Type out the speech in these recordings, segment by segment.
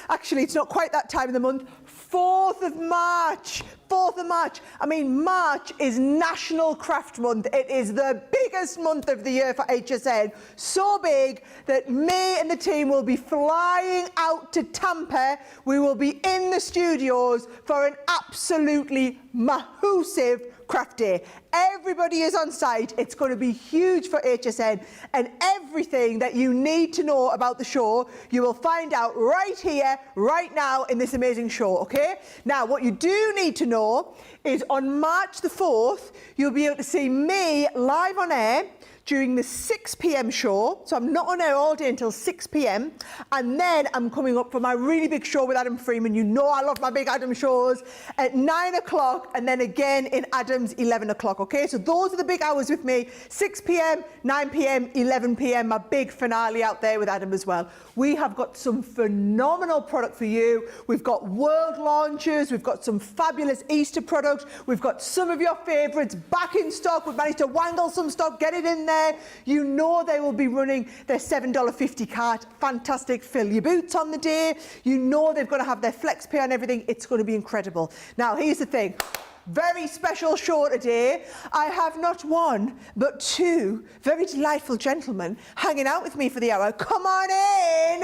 Actually, it's not quite that time of the month. 4th of March. 4th of March. I mean, March is National Craft Month. It is the biggest month of the year for HSN. So big that me and the team will be flying out to Tampa. We will be in the studios for an absolutely massive craft day. Everybody is on site. It's going to be huge for HSN, and everything that you need to know about the show you will find out right here, right now in this amazing show, okay? Now, what you do need to know is on March the 4th, you'll be able to see me live on air during the 6 p.m. show. So I'm not on air all day until 6 p.m. And then I'm coming up for my really big show with Adam Freeman. You know I love my big Adam shows at 9 o'clock and then again in Adam's 11 o'clock, okay? So those are the big hours with me. 6 p.m, 9 p.m, 11 p.m, my big finale out there with Adam as well. We have got some phenomenal product for you. We've got world launches. We've got some fabulous Easter products. We've got some of your favourites back in stock. We've managed to wangle some stock, get it in there. You know they will be running their $7.50 cart. Fantastic. Fill your boots on the day. You know they've got to have their flex pay and everything. It's going to be incredible. Now, here's the thing. Very special show today. I have not one, but two very delightful gentlemen hanging out with me for the hour. Come on in.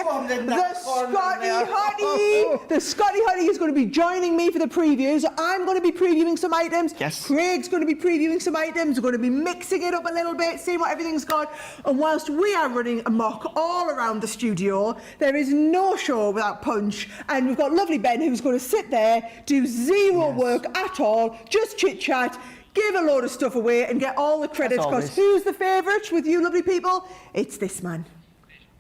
The Scotty Hottie. The Scotty Hottie is going to be joining me for the previews. I'm going to be previewing some items. Yes. Craig's going to be previewing some items. We're going to be mixing it up a little bit, seeing what everything's got. And whilst we are running amok all around the studio, there is no show without punch. And we've got lovely Ben who's going to sit there, do zero work at all, just chit-chat, give a load of stuff away and get all the credits, because who's the favourite with you lovely people? It's this man.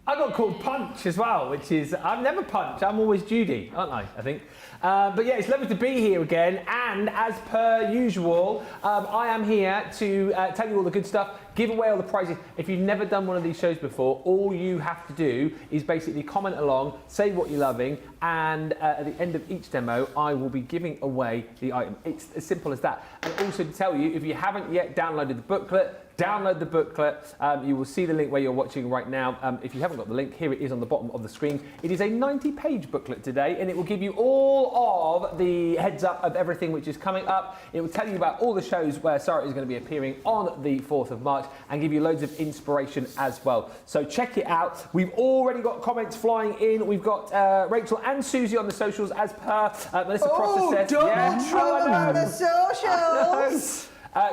I got called Punch as well, which is, I'm never Punch, I'm always Judy, aren't I think. But yeah, it's lovely to be here again, and as per usual, I am here to tell you all the good stuff, give away all the prizes. If you've never done one of these shows before, all you have to do is basically comment along, say what you're loving, and at the end of each demo, I will be giving away the item. It's as simple as that. And also to tell you, if you haven't yet downloaded the booklet, download the booklet. You will see the link where you're watching right now. If you haven't got the link, here it is on the bottom of the screen. It is a 90-page booklet today, and it will give you all of the heads up of everything which is coming up. It will tell you about all the shows where Sara is going to be appearing on the 4th of March and give you loads of inspiration as well. So check it out. We've already got comments flying in. We've got Rachel and Susie on the socials as per Melissa Process. Double trouble on the socials.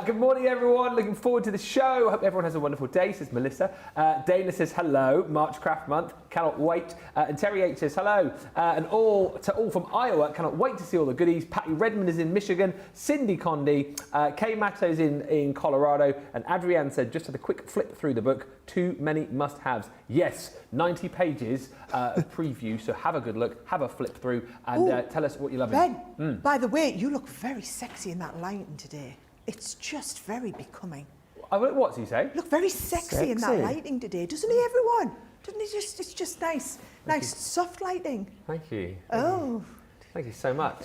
Good morning, everyone. Looking forward to the show. Hope everyone has a wonderful day, says Melissa. Dana says hello. March Craft Month. Cannot wait. And Terry H says hello. And all from Iowa. Cannot wait to see all the goodies. Patty Redmond is in Michigan. Cindy Condi. Kay Matto's in Colorado. And Adrienne said, just had a quick flip through the book. Too many must-haves. Yes, 90 pages of preview. So have a good look. Have a flip through. And tell us what you're loving. Ben, by the way, you look very sexy in that lighting today. It's just very becoming. What's he say? Look very sexy in that lighting today, doesn't he, everyone? Doesn't he just, it's just nice, soft lighting. Thank you. Oh. Thank you so much.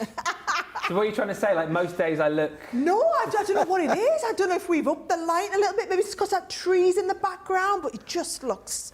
So what are you trying to say? Like most days I look... No, I don't know what it is. I don't know if we've upped the light a little bit. Maybe it's because that tree's in the background, but it just looks,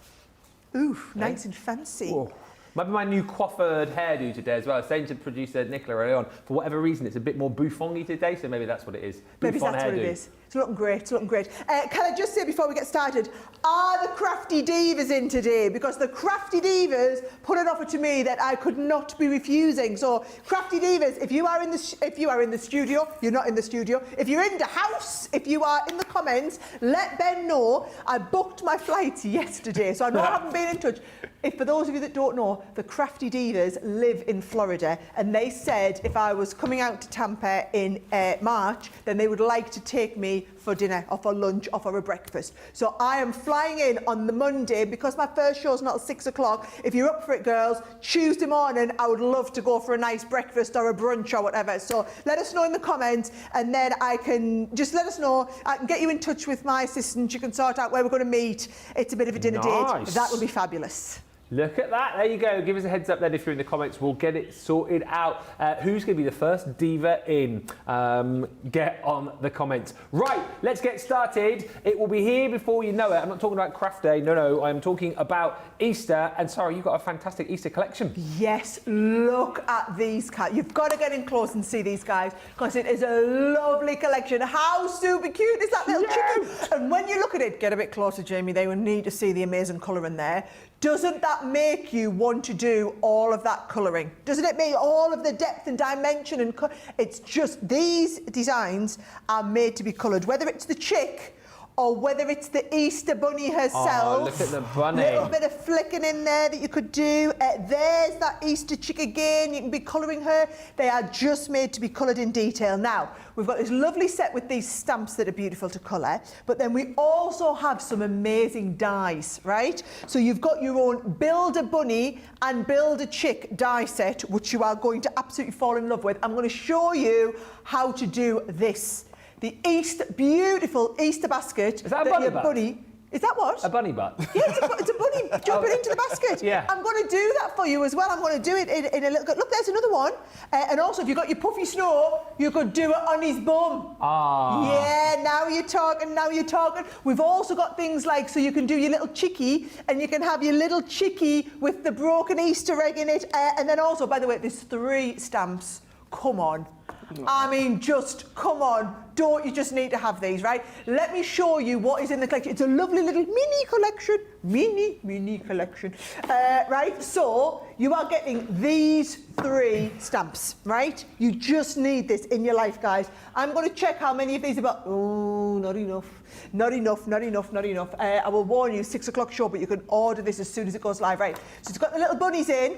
nice and fancy. Whoa. Maybe my new coiffured hairdo today as well. I was saying to producer Nicola earlier on, for whatever reason, it's a bit more bouffon-y today, so maybe that's what it is. Maybe that's what it is. It's looking great, it's looking great. Can I just say before we get started, are the Crafty Divas in today? Because the Crafty Divas put an offer to me that I could not be refusing. So, Crafty Divas, if you are in the studio, you're not in the studio. If you're in the house, if you are in the comments, let Ben know. I booked my flights yesterday, so I know I haven't been in touch. If for those of you that don't know, the Crafty Divas live in Florida, and they said if I was coming out to Tampa in March, then they would like to take me for dinner or for lunch or for a breakfast. So I am flying in on the Monday because my first show's not at 6 o'clock. If you're up for it, girls, Tuesday morning, I would love to go for a nice breakfast or a brunch or whatever. So let us know in the comments, and then I can just let us know. I can get you in touch with my assistant. You can sort out where we're going to meet. It's a bit of a dinner date. That will be fabulous. Look at that. There you go. Give us a heads up then if you're in the comments. We'll get it sorted out. Who's going to be the first diva in? Get on the comments. Right, let's get started. It will be here before you know it. I'm not talking about Craft Day. No. I'm talking about Easter. And Sarah, you've got a fantastic Easter collection. Yes, look at these cats. You've got to get in close and see these guys because it is a lovely collection. How super cute is that little chicken? And when you look at it, get a bit closer, Jamie. They will need to see the amazing colour in there. Doesn't that make you want to do all of that colouring? Doesn't it make all of the depth and dimension and it's just these designs are made to be coloured, whether it's the chick or whether it's the Easter bunny herself. Oh, look at the bunny. Little bit of flicking in there that you could do. There's that Easter chick again. You can be colouring her. They are just made to be coloured in detail. Now, we've got this lovely set with these stamps that are beautiful to colour, but then we also have some amazing dies, right? So you've got your own Build a Bunny and Build a Chick die set, which you are going to absolutely fall in love with. I'm going to show you how to do this. The beautiful Easter basket. Is that a bunny butt? Is that what? A bunny butt. Yeah, it's a bunny jumping into the basket. Yeah. I'm going to do that for you as well. I'm going to do it in a little... Look, there's another one. And also, if you've got your puffy snow, you could do it on his bum. Ah. Yeah, now you're talking. We've also got things like, so you can do your little chickie, and you can have your little chickie with the broken Easter egg in it. And then also, by the way, there's 3 stamps. Come on. I mean, just come on. Don't you just need to have these, right? Let me show you what is in the collection. It's a lovely little mini collection. Mini collection. Right, so you are getting these 3 stamps, right? You just need this in your life, guys. I'm going to check how many of these are. Oh, not enough. Not enough. I will warn you, 6 o'clock show, but you can order this as soon as it goes live, right? So it's got the little bunnies in.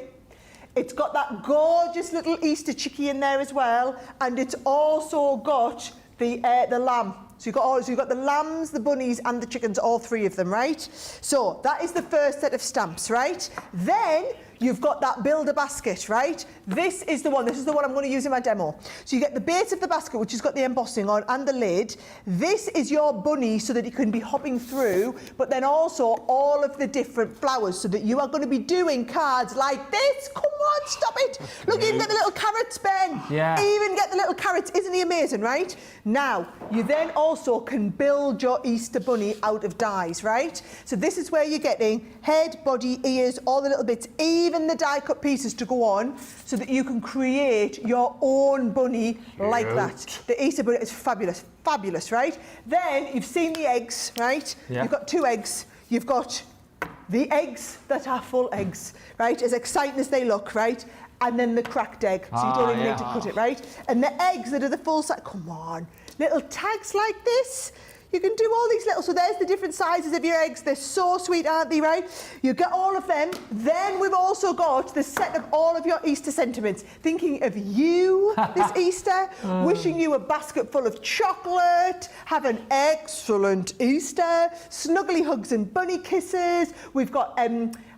It's got that gorgeous little Easter chickie in there as well, and it's also got the lamb. So you've got the lambs, the bunnies, and the chickens, all 3 of them, right? So that is the first set of stamps, right? Then you've got that builder basket, right? This is the one I'm going to use in my demo. So you get the base of the basket, which has got the embossing on, and the lid. This is your bunny so that you can be hopping through, but then also all of the different flowers so that you are going to be doing cards like this. Come on, stop it. Look, you even get the little carrots, Ben. Yeah. Even get the little carrots. Isn't he amazing, right? Now, you then also can build your Easter bunny out of dies, right? So this is where you're getting head, body, ears, all the little bits, even the die cut pieces to go on so that you can create your own bunny like that. The Easter bunny is fabulous, right? Then you've seen the eggs, right? Yeah. You've got 2 eggs. You've got the eggs that are full eggs, right? As exciting as they look, right? And then the cracked egg, so you don't even need to cut it, right? And the eggs that are the full size, come on, little tags like this. You can do all these little, so there's the different sizes of your eggs. They're so sweet, aren't they, right? You get all of them. Then we've also got the set of all of your Easter sentiments. Thinking of you this Easter, wishing you a basket full of chocolate, have an excellent Easter, snuggly hugs and bunny kisses. We've got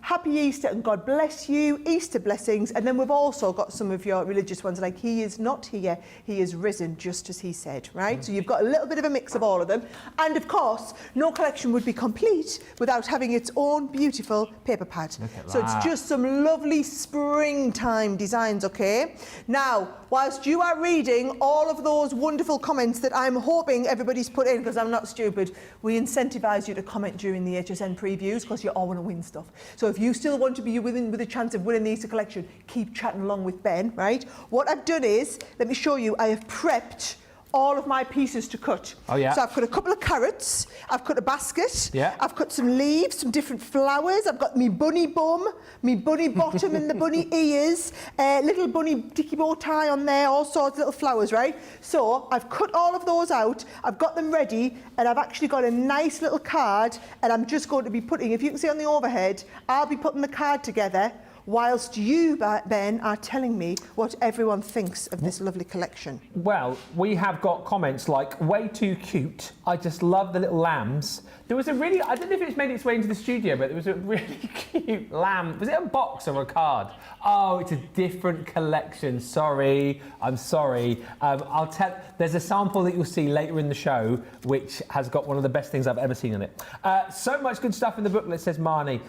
Happy Easter and God bless you, Easter blessings, and then we've also got some of your religious ones like He is not here, He is risen, just as He said, right? So you've got a little bit of a mix of all of them. And of course, no collection would be complete without having its own beautiful paper pad. So it's just some lovely springtime designs, okay? Now, whilst you are reading all of those wonderful comments that I'm hoping everybody's put in, because I'm not stupid, we incentivise you to comment during the HSN previews because you all want to win stuff. So if you still want to be with a chance of winning the Easter collection, keep chatting along with Ben, right? What I've done is, let me show you, I have prepped all of my pieces to cut. Oh, yeah. So I've cut a couple of carrots, I've cut a basket, yeah. I've cut some leaves, some different flowers, I've got me bunny bum, me bunny bottom and the bunny ears, little bunny dicky bow tie on there, all sorts of little flowers, right? So I've cut all of those out, I've got them ready, and I've actually got a nice little card, and I'm just going to be putting, if you can see on the overhead, I'll be putting the card together whilst you, Ben, are telling me what everyone thinks of this lovely collection. Well, we have got comments like, way too cute. I just love the little lambs. There was a really, I don't know if it's made its way into the studio, but there was a really cute lamb. Was it a box or a card? Oh, it's a different collection. Sorry, I'm sorry. I'll tell, there's a sample that you'll see later in the show, which has got one of the best things I've ever seen on it. So much good stuff in the booklet, says Marnie.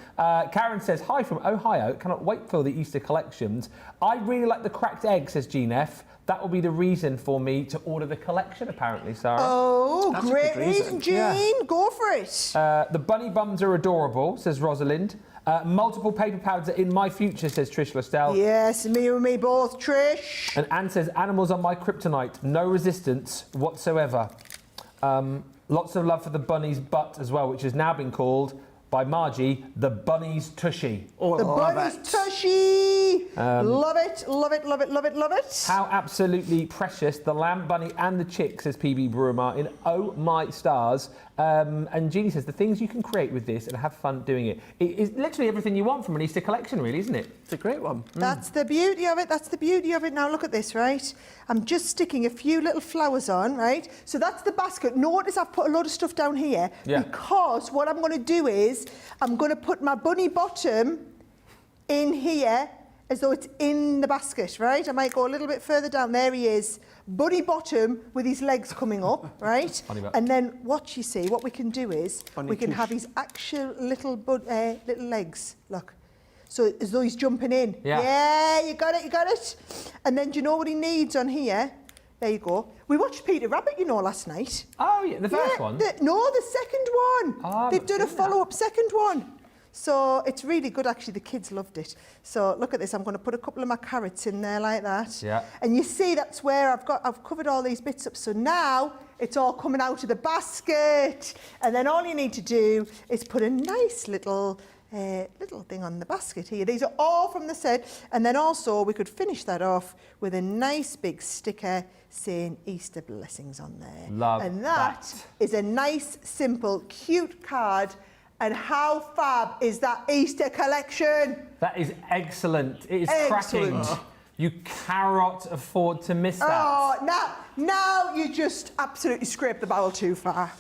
Karen says, hi from Ohio. Cannot wait for the Easter collections. I really like the cracked egg, says Jean F. That will be the reason for me to order the collection, apparently, Sarah. Oh, That's great reason, Jean. Yeah. Go for it. The bunny bums are adorable, says Rosalind. Multiple paper pads are in my future, says Trish Lestelle. Yes, me and me both, Trish. And Anne says, animals are my kryptonite. No resistance whatsoever. Lots of love for the bunny's butt as well, which has now been called by Margie, the bunny's tushy. Oh, the bunny's tushy. Love it, love it, love it, love it, love it. How absolutely precious. The lamb, bunny and the chick, says PB Brewer in Oh My Stars. And Jeannie says, the things you can create with this and have fun doing it. It is literally everything you want from an Easter collection, really, isn't it? It's a great one. That's the beauty of it. That's the beauty of it. Now look at this, right? I'm just sticking a few little flowers on, right? So that's the basket. Notice I've put a lot of stuff down here because what I'm going to do is I'm going to put my bunny bottom in here as though it's in the basket, right? I might go a little bit further down. There he is. Bunny bottom with his legs coming up, right? And then what you see, what we can do is we can have his actual little legs. Look. So as though he's jumping in. Yeah, you got it, you got it. And then do you know what he needs on here? There you go. We watched Peter Rabbit, you know, last night. Oh, yeah, the first one? No, the second one. Oh, they've done a follow-up second one. So it's really good, actually. The kids loved it. So look at this. I'm going to put a couple of my carrots in there like that. Yeah. And you see, that's where I've covered all these bits up. So now it's all coming out of the basket. And then all you need to do is put a nice little thing on the basket here. These are all from the set. And then also we could finish that off with a nice big sticker saying Easter blessings on there. Love and that is a nice, simple, cute card. And how fab is that Easter collection? That is excellent. It is cracking. You cannot afford to miss that. Oh, now you just absolutely scraped the barrel too far.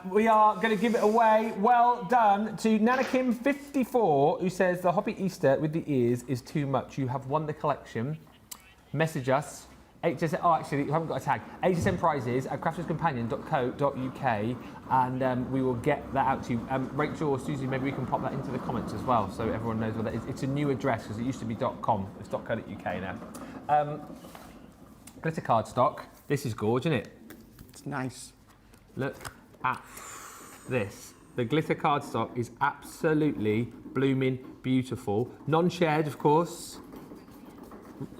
We are going to give it away. Well done to Nanakim54, who says the Hobbit Easter with the ears is too much. You have won the collection. Message us. HSN, oh, actually, you haven't got a tag. HSN prizes at crafterscompanion.co.uk, and we will get that out to you. Rachel or Susie, maybe we can pop that into the comments as well, so everyone knows what that is. It's a new address because it used to be .com. It's .co.uk now. Glitter cardstock. This is gorgeous, isn't it? It's nice. Look at this. The glitter cardstock is absolutely blooming beautiful. Non-shared, of course.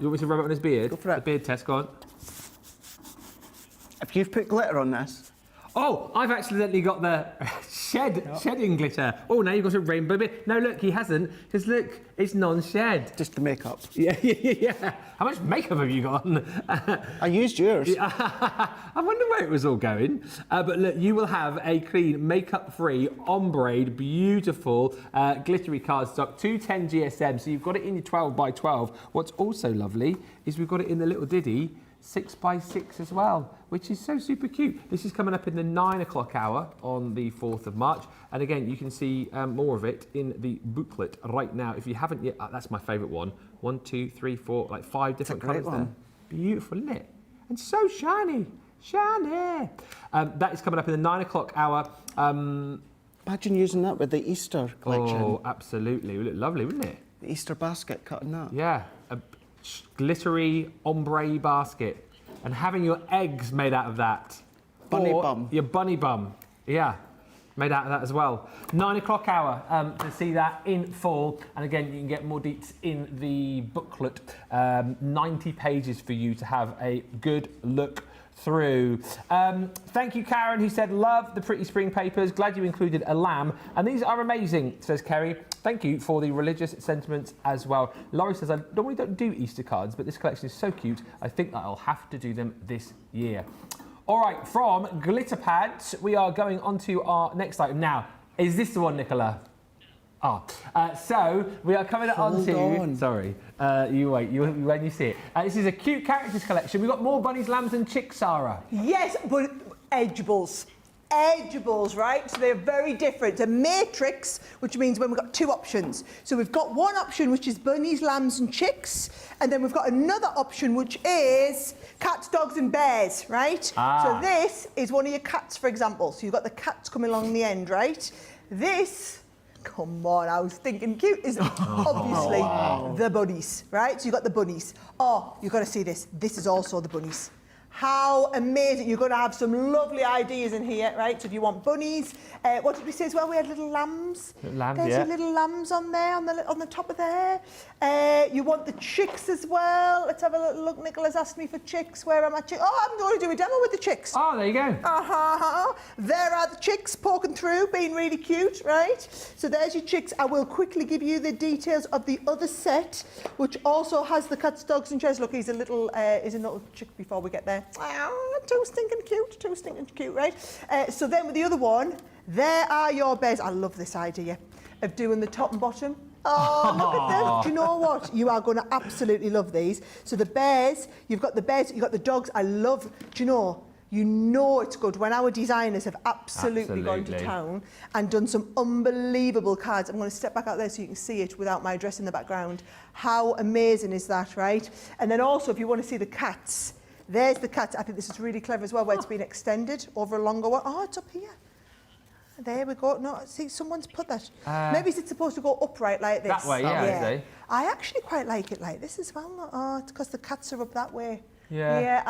You want me to rub it on his beard? Go for it. The beard test, go on. If you've put glitter on this... Oh, I've accidentally got the shedding glitter. Oh, now you've got a rainbow bit. No, look, he hasn't. Because look, it's non-shed. Just the makeup. Yeah. How much makeup have you got on? I used yours. I wonder where it was all going. But look, you will have a clean, makeup-free, ombre, beautiful, glittery cardstock, 210 GSM. So you've got it in your 12 by 12. What's also lovely is we've got it in the little Diddy 6 by 6 as well, which is so super cute. This is coming up in the 9 o'clock hour on the 4th of March. And again, you can see more of it in the booklet right now. If you haven't yet, that's my favourite one. 1, 2, 3, 4, like 5 different colours there. Beautiful, isn't it? And so shiny. Shiny. That is coming up in the 9 o'clock hour. Imagine using that with the Easter collection. Oh, absolutely. It would look lovely, wouldn't it? The Easter basket, cutting that. Yeah. A glittery ombre basket. And having your eggs made out of that. Bunny or bum. Your bunny bum. Yeah. Made out of that as well. 9 o'clock hour to see that in full. And again, you can get more deets in the booklet. 90 pages for you to have a good look through. Thank you, Karen, who said, love the pretty spring papers. Glad you included a lamb. And these are amazing, says Kerry. Thank you for the religious sentiments as well. Laurie says, I normally don't do Easter cards, but this collection is so cute. I think that I'll have to do them this year. All right, from glitter pads, we are going on to our next item. Now, is this the one, Nicola? So we are coming on to. on. Sorry, you wait. When you see it, this is a cute characters collection. We've got more bunnies, lambs, and chicks, Sarah. Yes, but edibles. Edibles, right? So they're very different. A matrix, which means when we've got two options. So we've got one option which is bunnies, lambs, and chicks, and then we've got another option which is cats, dogs, and bears, right? So this is one of your cats, for example. So you've got the cats coming along the end, right? This. Come on, I was thinking cute is obviously the bunnies, right? So you've got the bunnies. Oh, you've got to see this. This is also the bunnies. How amazing. You're going to have some lovely ideas in here, right? So if you want bunnies, what did we say as well? We had little lambs. Lambs, There's yeah. your little lambs on there, on the top of there. You want the chicks as well. Let's have a little look. Nicola's asked me for chicks. Where are my chicks? Oh, I'm going to do a demo with the chicks. Oh, there you go. There are the chicks poking through, being really cute, right? So there's your chicks. I will quickly give you the details of the other set, which also has the cats, dogs, and chairs. Look, he's a little chick before we get there. Too stinking cute, right? So then with the other one, there are your bears. I love this idea of doing the top and bottom. Oh, look at them. Do you know what? You are going to absolutely love these. So the bears, you've got the dogs. I love, do you know it's good when our designers have absolutely gone to town and done some unbelievable cards. I'm going to step back out there so you can see it without my dress in the background. How amazing is that, right? And then also, if you want to see the cats, there's the cats. I think this is really clever as well, where it's been extended over a longer one. Oh, it's up here. There we go. No, see, someone's put that. Maybe it's supposed to go upright like this. That way, yeah. I actually quite like it like this as well. Oh, it's because the cats are up that way. Yeah.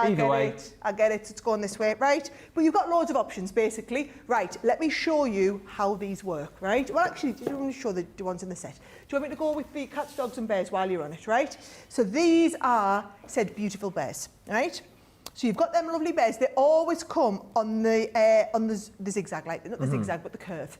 Either way. I get it. It's going this way, right? But you've got loads of options, basically. Right, let me show you how these work, right? Well, actually, do you want me to show the ones in the set? Do you want me to go with the cats, dogs, and bears while you're on it, right? So these are said beautiful bears, right? So you've got them lovely bears. They always come on the zigzag, like not the zigzag, but the curve.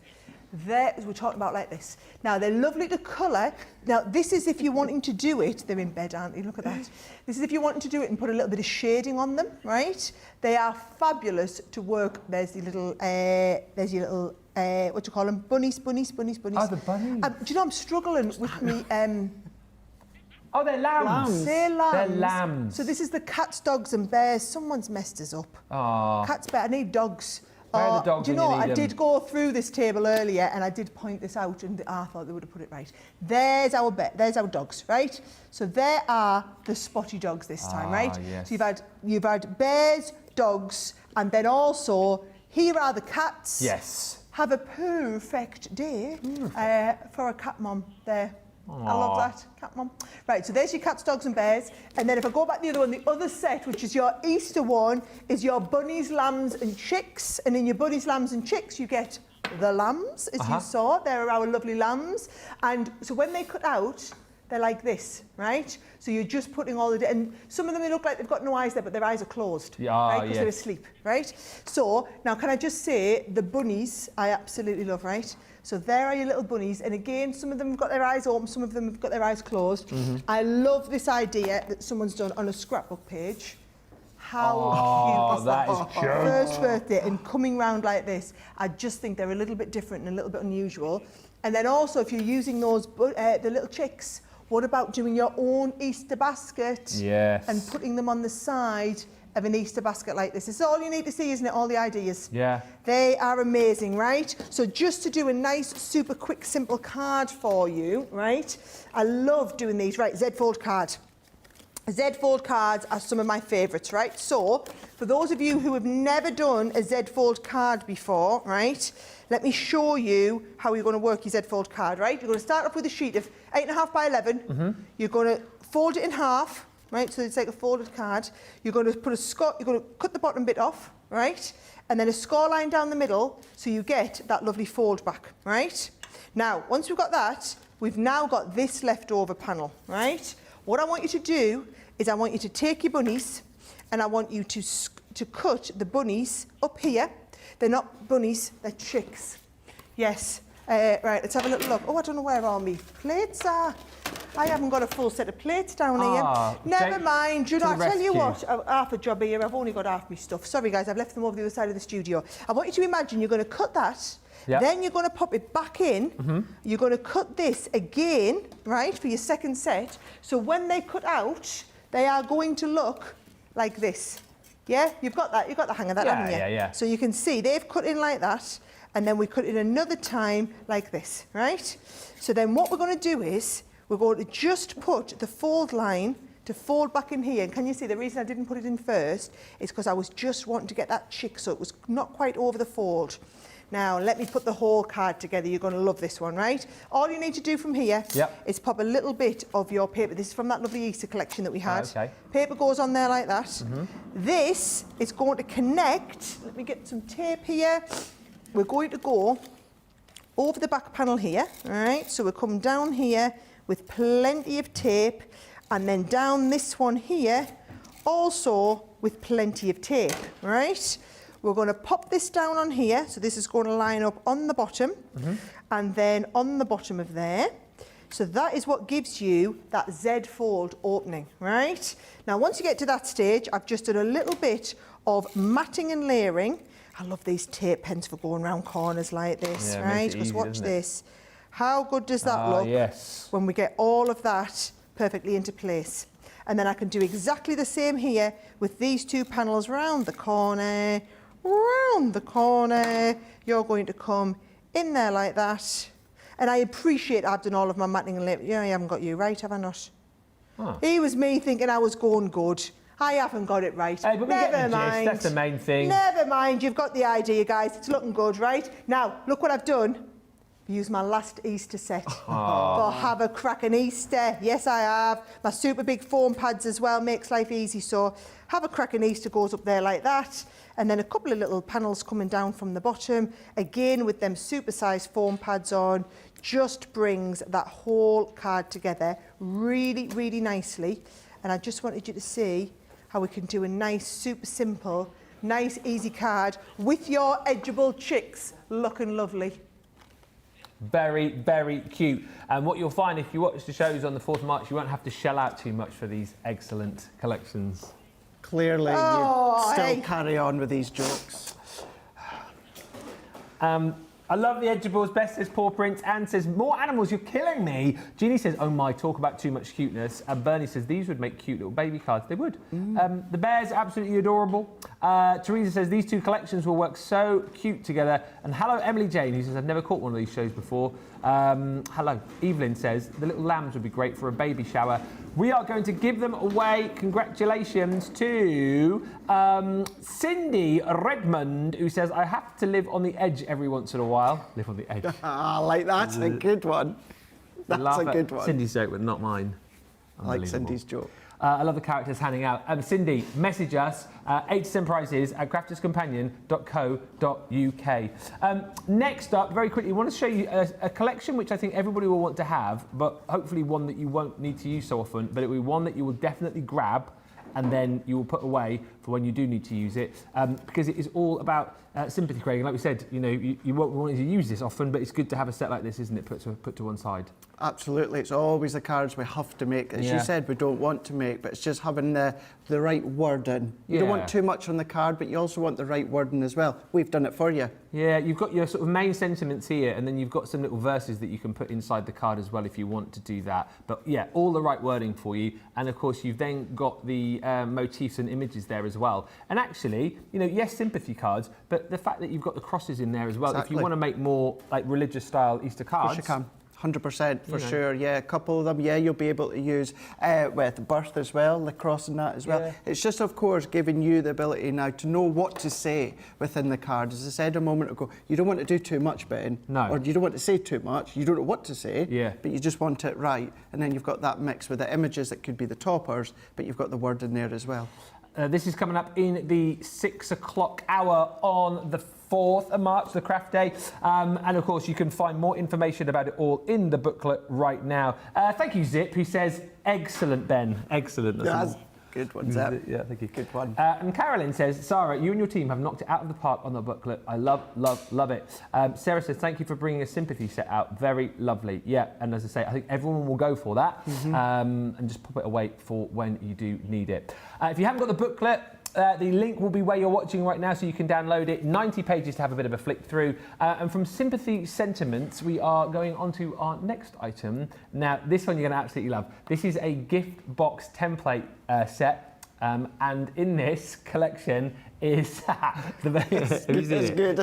There, as we're talking about like this. Now, they're lovely to colour. Now, this is if you're wanting to do it. They're in bed, aren't they? Look at that. This is if you're wanting to do it and put a little bit of shading on them, right? They are fabulous to work. There's your little, what do you call them? Bunnies. Oh, the bunnies. Do you know, I'm struggling with me... Oh, they're lambs. They're lambs. They're lambs. So this is the cats, dogs, and bears. Someone's messed us up. Oh. Cats, bears. I need dogs. Where are the dogs? Do you know, I did go through this table earlier and I did point this out and I thought they would have put it right. There's our dogs, right? So there are the spotty dogs this time, right? Yes. So you've had bears, dogs, and then also here are the cats. Yes. Have a perfect day for a cat mom there. I love that, cat mom. Right, so there's your cats, dogs, and bears. And then if I go back the other one, the other set, which is your Easter one, is your bunnies, lambs, and chicks. And in your bunnies, lambs, and chicks, you get the lambs, as you saw. There are our lovely lambs. And so when they cut out, they're like this, right? So you're just putting all the... And some of them, they look like they've got no eyes there, but their eyes are closed, right? Because they're asleep, right? So now can I just say, the bunnies, I absolutely love, right? So there are your little bunnies. And again, some of them have got their eyes open, some of them have got their eyes closed. I love this idea that someone's done on a scrapbook page. How cute is that? That is cute. First birthday and coming round like this, I just think they're a little bit different and a little bit unusual. And then also, if you're using those, the little chicks, what about doing your own Easter basket? Yes. And putting them on the side of an Easter basket like this. It's all you need to see, isn't it? All the ideas. Yeah. They are amazing, right? So just to do a nice, super quick, simple card for you, right? I love doing these. Right, Z-fold card. Z-fold cards are some of my favourites, right? So, for those of you who have never done a Z-fold card before, right, let me show you how you're going to work your Z-fold card, right? You're going to start off with a sheet of 8.5 by 11. You're going to fold it in half, right? So it's like a folded card. You're going to put you're going to cut the bottom bit off, right? And then a score line down the middle, so you get that lovely fold back, right? Now, once we've got that, we've now got this leftover panel, right? What I want you to do is I want you to take your bunnies and I want you to cut the bunnies up here. They're not bunnies, they're chicks. Yes. Right, let's have a little look. Oh, I don't know where all my plates are. I haven't got a full set of plates down Ah, here. Never Jake mind. You know, to I the tell you rescue. what, half a job here. I've only got half my stuff. Sorry, guys, I've left them over the other side of the studio. I want you to imagine you're going to cut that. Yep. Then you're going to pop it back in. You're going to cut this again, right, for your second set. So when they cut out, they are going to look like this. Yeah, you've got that. You've got the hang of that, haven't you? Yeah. So you can see they've cut in like that, and then we cut in another time like this, right? So then what we're going to do is we're going to just put the fold line to fold back in here. And can you see the reason I didn't put it in first is because I was just wanting to get that chick so it was not quite over the fold. Now, let me put the whole card together. You're going to love this one, right? All you need to do from here is pop a little bit of your paper. This is from that lovely Easter collection that we had. Okay. Paper goes on there like that. This is going to connect. Let me get some tape here. We're going to go over the back panel here, all right? So we'll come down here with plenty of tape, and then down this one here, also with plenty of tape, right? We're going to pop this down on here, so this is going to line up on the bottom, and then on the bottom of there. So that is what gives you that Z fold opening, right? Now, once you get to that stage, I've just done a little bit of matting and layering. I love these tape pens for going round corners like this, Yeah, it right? makes it Because easy, watch doesn't it? this. How good does that look Yes. when we get all of that perfectly into place? And then I can do exactly the same here with these two panels round the corner, round the corner. You're going to come in there like that. And I appreciate I've done all of my matting and layering. Yeah, I haven't got you right, have I not? Oh. He was me thinking I was going good. I haven't got it right. Hey, but we get the Never gist, mind. that's the main thing. Never mind, you've got the idea, guys. It's looking good, right? Now, look what I've done. Use my last Easter set for Have a Crackin' Easter. Yes, I have. My super big foam pads as well makes life easy. So Have a Crackin' Easter goes up there like that. And then a couple of little panels coming down from the bottom. Again, with them super-sized foam pads on, just brings that whole card together really, really nicely. And I just wanted you to see how we can do a nice, super simple, nice, easy card with your edgeable chicks looking lovely. Very, very cute. And what you'll find if you watch the shows on the 4th of March, you won't have to shell out too much for these excellent collections. Clearly, Oh, you still hey. carry on with these jokes. I love the edgeables. Beth says paw prints. Anne says more animals. You're killing me. Jeannie says, oh my, talk about too much cuteness. And Bernie says these would make cute little baby cards. They would. The bears are absolutely adorable. Teresa says these two collections will work so cute together. And hello, Emily Jane, who says I've never caught one of these shows before. Hello. Evelyn says the little lambs would be great for a baby shower. We are going to give them away. Congratulations to Cindy Redmond, who says, I have to live on the edge every once in a while. Live on the edge. I like that. A good one. That's Laugh a at good one. Cindy's joke, but not mine. I like Unbelievable. Cindy's joke. I love the characters handing out. Cindy, message us, HSN prices at crafterscompanion.co.uk. Next up, very quickly, I want to show you a collection which I think everybody will want to have, but hopefully one that you won't need to use so often, but it will be one that you will definitely grab and then you will put away for when you do need to use it, because it is all about sympathy, Craig. And like we said, you know, you won't want to use this often, but it's good to have a set like this, isn't it, put to one side. Absolutely. It's always the cards we have to make. As Yeah. you said, we don't want to make, but it's just having the right wording. You don't Yeah. want too much on the card, but you also want the right wording as well. We've done it for you. Yeah, you've got your sort of main sentiments here, and then you've got some little verses that you can put inside the card as well if you want to do that. But yeah, all the right wording for you. And of course, you've then got the motifs and images there as well. And actually, you know, yes, sympathy cards, but the fact that you've got the crosses in there as well. Exactly. If you want to make more like religious style Easter Of cards. course you can. 100% for You know. sure. Yeah, a couple of them. Yeah, you'll be able to use with birth as well, the cross and that as well. Yeah. It's just, of course, giving you the ability now to know what to say within the card. As I said a moment ago, you don't want to do too much, Ben. No. Or you don't want to say too much. You don't know what to say. Yeah. But you just want it right. And then you've got that mix with the images that could be the toppers, but you've got the word in there as well. This is coming up in the 6 o'clock hour on the 4th of March, the craft day. And of course, you can find more information about it all in the booklet right now. Thank you, Zip, who says, excellent, Ben. Excellent. That's Good one, Zeb. Yeah, thank you. Good one. And Carolyn says, Sarah, you and your team have knocked it out of the park on the booklet. I love it. Sarah says, thank you for bringing a sympathy set out. Very lovely. Yeah, and as I say, I think everyone will go for that and just pop it away for when you do need it. If you haven't got the booklet, the link will be where you're watching right now, so you can download it. 90 pages to have a bit of a flick through. And from Sympathy Sentiments, we are going on to our next item. Now, this one you're going to absolutely love. This is a gift box template set. And in this collection is That's good.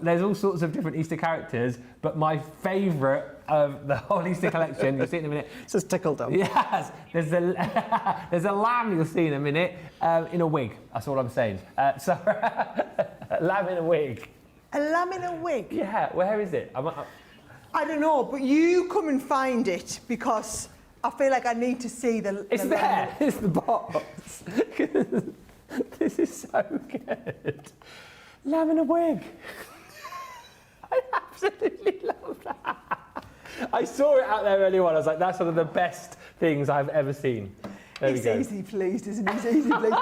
There's all sorts of different Easter characters, but my favourite of the whole Easter collection, you'll see in a minute. It says tickle them. Yes, there's a lamb you'll see in a minute in a wig. That's all I'm saying. So, a lamb in a wig. A lamb in a wig? Yeah, where is it? I don't know, but you come and find it because I feel like I need to see the It's the there. lamb. It's the box. This is so good. Lamb in a wig. I absolutely love that. I saw it out there earlier on. I was like, that's one of the best things I've ever seen. There we go. He's easy pleased, isn't he? He's easy pleased.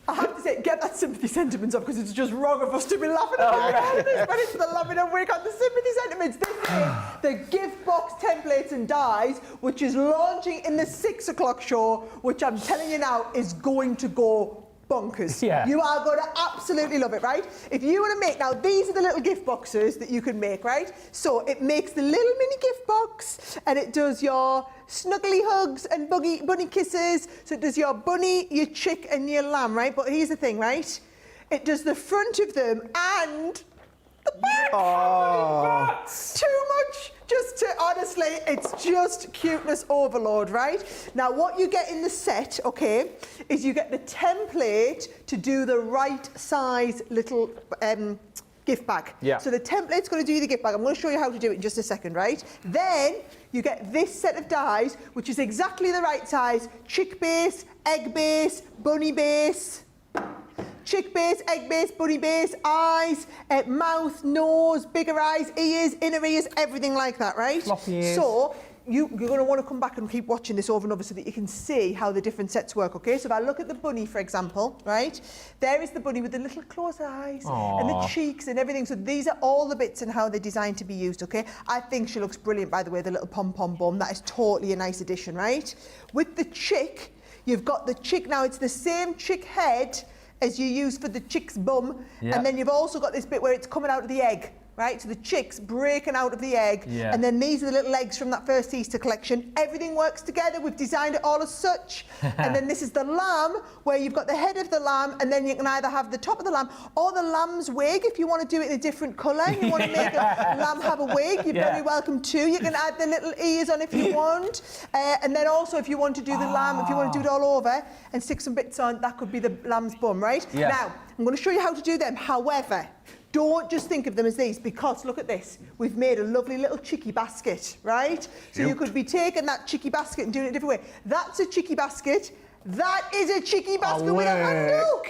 I have to say, get that sympathy sentiments off because it's just wrong of us to be laughing about all of this, but it's the lamb in a wig on the sympathy sentiments. This is the gift box templates and dies, which is launching in the 6 o'clock show, which I'm telling you now is going to go bonkers. Yeah. You are going to absolutely love it, right? If you want to make, now these are the little gift boxes that you can make, right? So it makes the little mini gift box and it does your snuggly hugs and bunny kisses. So it does your bunny, your chick and your lamb, right? But here's the thing, right? It does the front of them and the back. Oh. Too much. Just to, honestly, it's just cuteness overload, right? Now, what you get in the set, okay, is you get the template to do the right size little gift bag. Yeah. So the template's going to do the gift bag. I'm going to show you how to do it in just a second, right? Then you get this set of dies, which is exactly the right size: chick base, egg base, bunny base. Chick base, egg base, bunny base, eyes, mouth, nose, bigger eyes, ears, inner ears, everything like that, right? Floppy ears. So you're going to want to come back and keep watching this over and over so that you can see how the different sets work, okay? So if I look at the bunny, for example, right? There is the bunny with the little closed eyes and the cheeks and everything. So these are all the bits and how they're designed to be used, okay? I think she looks brilliant, by the way, the little pom-pom bum. That is totally a nice addition, right? With the chick, you've got the chick. Now, it's the same chick head as you use for the chick's bum. Yep. And then you've also got this bit where it's coming out of the egg, right? So the chick's breaking out of the egg. Yeah. And then these are the little eggs from that first Easter collection. Everything works together. We've designed it all as such. And then this is the lamb, where you've got the head of the lamb, and then you can either have the top of the lamb or the lamb's wig if you want to do it in a different colour. You want to make a lamb have a wig, you're very welcome to. You can add the little ears on if you want. And then also if you want to do the lamb, if you want to do it all over and stick some bits on, that could be the lamb's bum, right? Yeah. Now, I'm going to show you how to do them. However, don't just think of them as these, because look at this. We've made a lovely little chicky basket, right? So you could be taking that chicky basket and doing it a different way. That's a chicky basket. That is a chicky basket with a handle.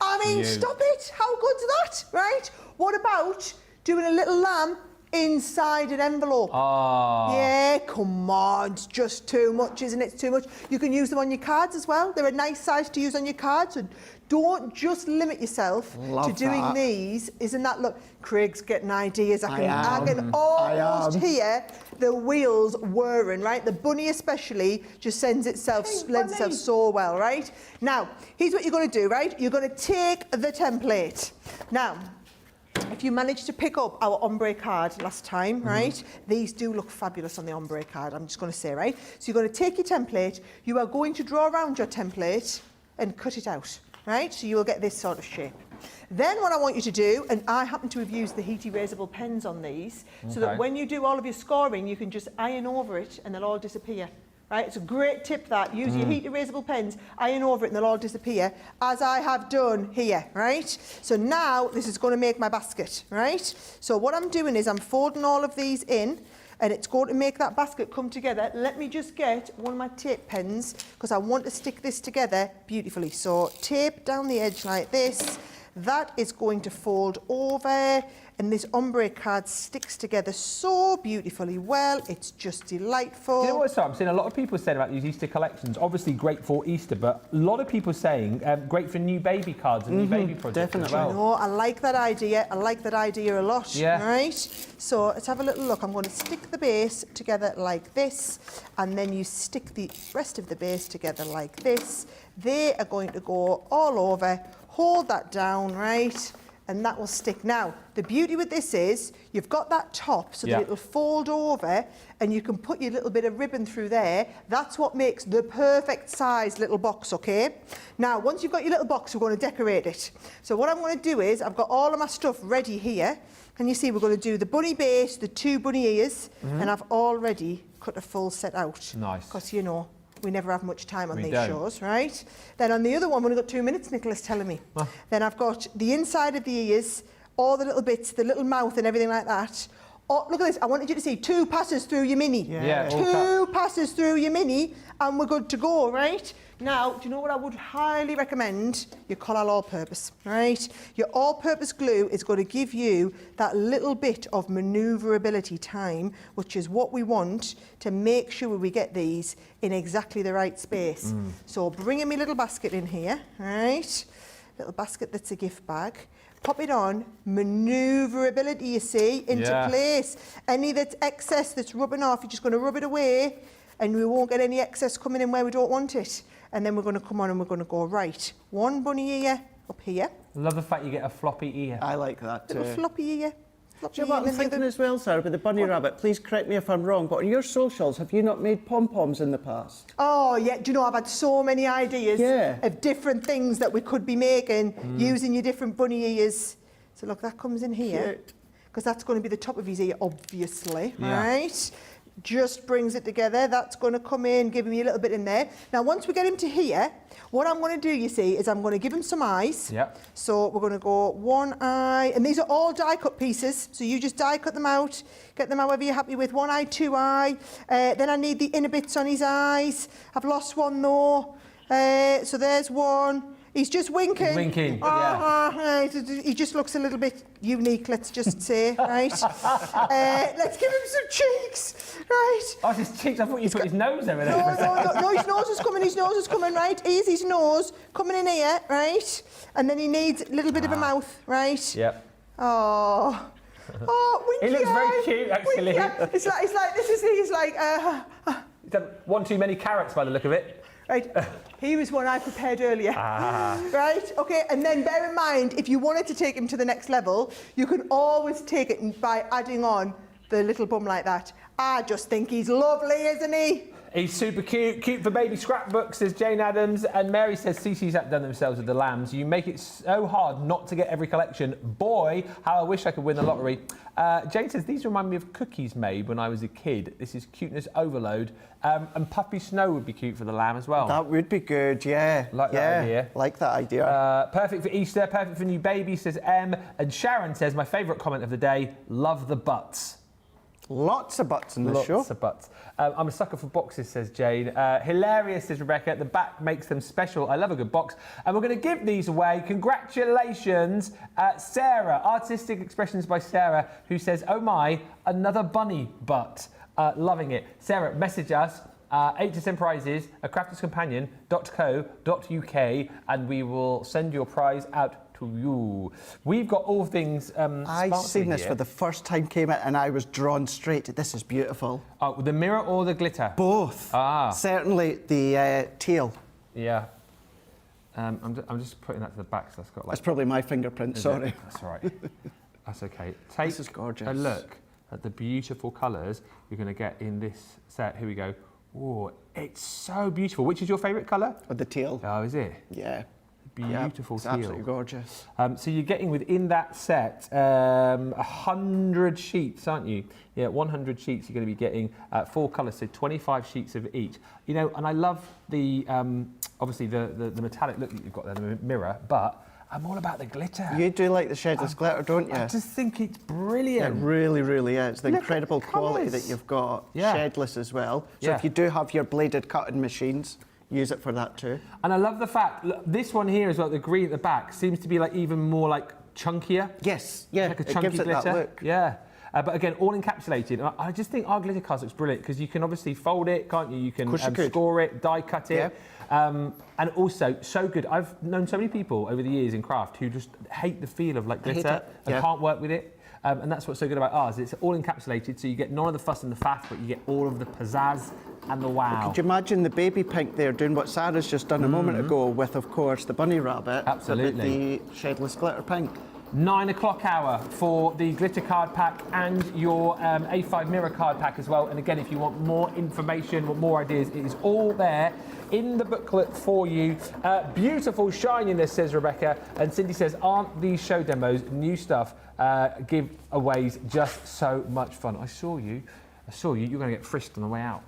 I mean, stop it. How good's that, right? What about doing a little lamb inside an envelope? Oh. Yeah, come on, it's just too much, isn't it? It's too much. You can use them on your cards as well. They're a nice size to use on your cards. So don't just limit yourself to doing these. Isn't that, look, Craig's getting ideas. I can almost hear the wheels whirring, right? The bunny especially just lends itself so well, right? Now, here's what you're going to do, right? You're going to take the template. Now, if you managed to pick up our ombre card last time, right, these do look fabulous on the ombre card, I'm just going to say, right? So you're going to take your template, you are going to draw around your template and cut it out, right? So you will get this sort of shape. Then what I want you to do, and I happen to have used the heat erasable pens on these, so that when you do all of your scoring, you can just iron over it and they'll all disappear. Right, it's a great tip that. Use your heat erasable pens, iron over it and they'll all disappear, as I have done here, right? So now this is going to make my basket, right? So what I'm doing is I'm folding all of these in and it's going to make that basket come together. Let me just get one of my tape pens because I want to stick this together beautifully. So tape down the edge like this That is going to fold over, and this ombre card sticks together so beautifully well. It's just delightful. Do you know what, I'm seeing a lot of people saying about these Easter collections. Obviously great for Easter, but a lot of people saying great for new baby cards and new baby projects as well. No, I like that idea. I like that idea a lot. Yeah. Right? So let's have a little look. I'm going to stick the base together like this, and then you stick the rest of the base together like this. They are going to go all over. Hold that down, right? And that will stick. Now, the beauty with this is you've got that top so that it'll fold over, and you can put your little bit of ribbon through there. That's what makes the perfect size little box, okay? Now, once you've got your little box, we're going to decorate it. So what I'm going to do is I've got all of my stuff ready here. And you see, we're going to do the bunny base, the 2 bunny ears, and I've already cut a full set out. Nice. Because, you know, we never have much time on We these don't. shows, right? Then on the other one, we've only got 2 minutes, Nicola's telling me. Then I've got the inside of the ears, all the little bits, the little mouth and everything like that. Oh, look at this. I wanted you to see 2 passes through your mini. Yeah. 2 passes through your mini, and we're good to go, right? Now, do you know what I would highly recommend? Your Collal All-Purpose, right? Your all-purpose glue is going to give you that little bit of manoeuvrability time, which is what we want to make sure we get these in exactly the right space. So bringing my little basket in here, right? Little basket that's a gift bag. Pop it on, manoeuvrability, you see, into place. Any that's excess that's rubbing off, you're just going to rub it away, and we won't get any excess coming in where we don't want it. And then we're going to come on and we're going to go, right, 1 bunny ear up here. I love the fact you get a floppy ear. I like that too. Little floppy ear. Do you know what I'm thinking as well, Sarah, with the bunny rabbit? Please correct me if I'm wrong, but on your socials, have you not made pom-poms in the past? Oh, yeah. Do you know, I've had so many ideas of different things that we could be making using your different bunny ears. So, look, that comes in here. Because that's going to be the top of his ear, obviously, right? Just brings it together. That's going to come in, giving me a little bit in there. Now, once we get him to here, what I'm going to do, you see, is I'm going to give him some eyes. So we're going to go 1 eye, and these are all die cut pieces. So you just die cut them out, get them however you're happy with. 1 eye, 2 eye. Then I need the inner bits on his eyes. I've lost one though. So there's one. He's just winking. He's winking, He just looks a little bit unique, let's just say, right? Let's give him some cheeks, right? Oh, his cheeks. I thought you put his nose over there. No, his nose is coming, right? Here's his nose, coming in here, right? And then he needs a little bit of a mouth, right? Yep. Oh, winky He looks very eye, cute, actually. winky eye. It's like, this is, he's like, He's had 1 too many carrots by the look of it. right, here was one I prepared earlier. Right, okay, and then bear in mind, if you wanted to take him to the next level, you can always take it by adding on the little bum like that. I just think he's lovely, isn't he? He's super cute. Cute for baby scrapbooks, says Jane Adams. And Mary says, CC's outdone themselves with the lambs. You make it so hard not to get every collection. Boy, how I wish I could win the lottery. Jane says, these remind me of cookies made when I was a kid. This is cuteness overload. And puppy snow would be cute for the lamb as well. That would be good, yeah. Like that idea. Like that idea. Perfect for Easter, perfect for new baby, says M. And Sharon says, my favourite comment of the day, love the butts. Lots of butts in this show. Lots of butts. I'm a sucker for boxes, says Jane. Hilarious, says Rebecca. The back makes them special. I love a good box. And we're going to give these away. Congratulations, Sarah. Artistic Expressions by Sarah, who says, oh my, another bunny butt. Loving it. Sarah, message us. HSN prizes at crafterscompanion.co.uk, and we will send your prize out to you. We've got all things I've seen this here. for the first time, came in, and I was drawn straight to this. Is beautiful. Oh, the mirror or the glitter? Both. Certainly the teal. Yeah. I'm just putting that to the back, so that's got like... That's probably my fingerprint, sorry. That's all right. That's okay. Take This is gorgeous. a look at the beautiful colours you're going to get in this set. Here we go. Oh, it's so beautiful. Which is your favourite colour? The teal. Oh, is it? Yeah. Beautiful It's teal. absolutely gorgeous. So you're getting within that set 100 sheets, aren't you? Yeah, 100 sheets. You're going to be getting 4 colours, so 25 sheets of each. You know, and I love the obviously the metallic look that you've got there, the mirror, but I'm all about the glitter. You do like the shedless glitter, don't you? I just think it's brilliant. It really, really is. The Look at incredible the quality colours. that you've got. Yeah. Shedless as well. So Yeah. if you do have your bladed cutting machines, use it for that too. And I love the fact, look, this one here as well, the green at the back, seems to be like even more like chunkier. Yes, yeah, Like a it chunky gives it glitter. that look. Yeah. But again, all encapsulated. And I just think our glitter cards looks brilliant because you can obviously fold it, can't you? You can course you could. score it, die cut it. Yeah. And also, so good. I've known so many people over the years in craft who just hate the feel of like glitter and Yeah. can't work with it. And that's what's so good about ours. It's all encapsulated, so you get none of the fuss and the faff, but you get all of the pizzazz and the wow. Could you imagine the baby pink there doing what Sarah's just done a moment ago with, of course, the bunny rabbit. Absolutely. With the shedless glitter pink. 9 o'clock hour for the glitter card pack and your A5 mirror card pack as well. And again, if you want more information, want more ideas, it is all there in the booklet for you. Beautiful shininess, says Rebecca. And Cindy says, aren't these show demos new stuff? Giveaways just so much fun. I saw you. You're going to get frisked on the way out.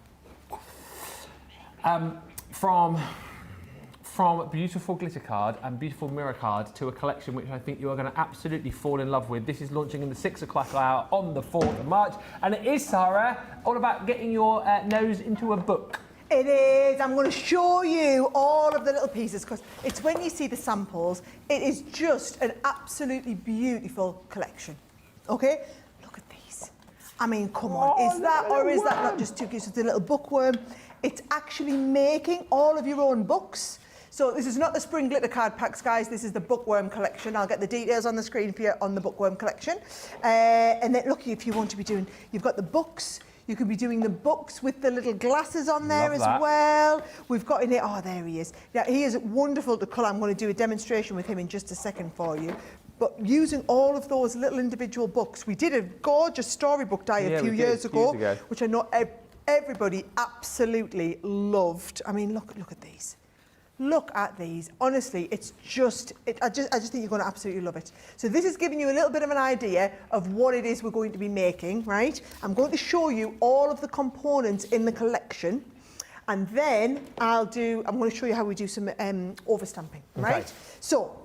From beautiful glitter card and beautiful mirror card to a collection which I think you are going to absolutely fall in love with. This is launching in the 6 o'clock hour on the 4th of March. And it is, Sarah, all about getting your nose into a book. It is. I'm going to show you all of the little pieces because it's when you see the samples, it is just an absolutely beautiful collection. Okay? Look at these. I mean, come on. Is that or is that not just too cute? It's a little bookworm. It's actually making all of your own books. So this is not the spring glitter card packs, guys. This is the bookworm collection. I'll get the details on the screen for you on the bookworm collection. And then look, if you want to be doing, you've got the books. You can be doing the books with the little glasses on there as well. We've got in here, oh, there he is. Now, he is wonderful to colour. I'm going to do a demonstration with him in just a second for you. But using all of those little individual books, we did a gorgeous storybook die a few years ago, which I know everybody absolutely loved. I mean, look at these. Look at these. Honestly, it's just, I just think you're going to absolutely love it. So this is giving you a little bit of an idea of what it is we're going to be making, right? I'm going to show you all of the components in the collection. And then I'm going to show you how we do some overstamping, right? Okay. So,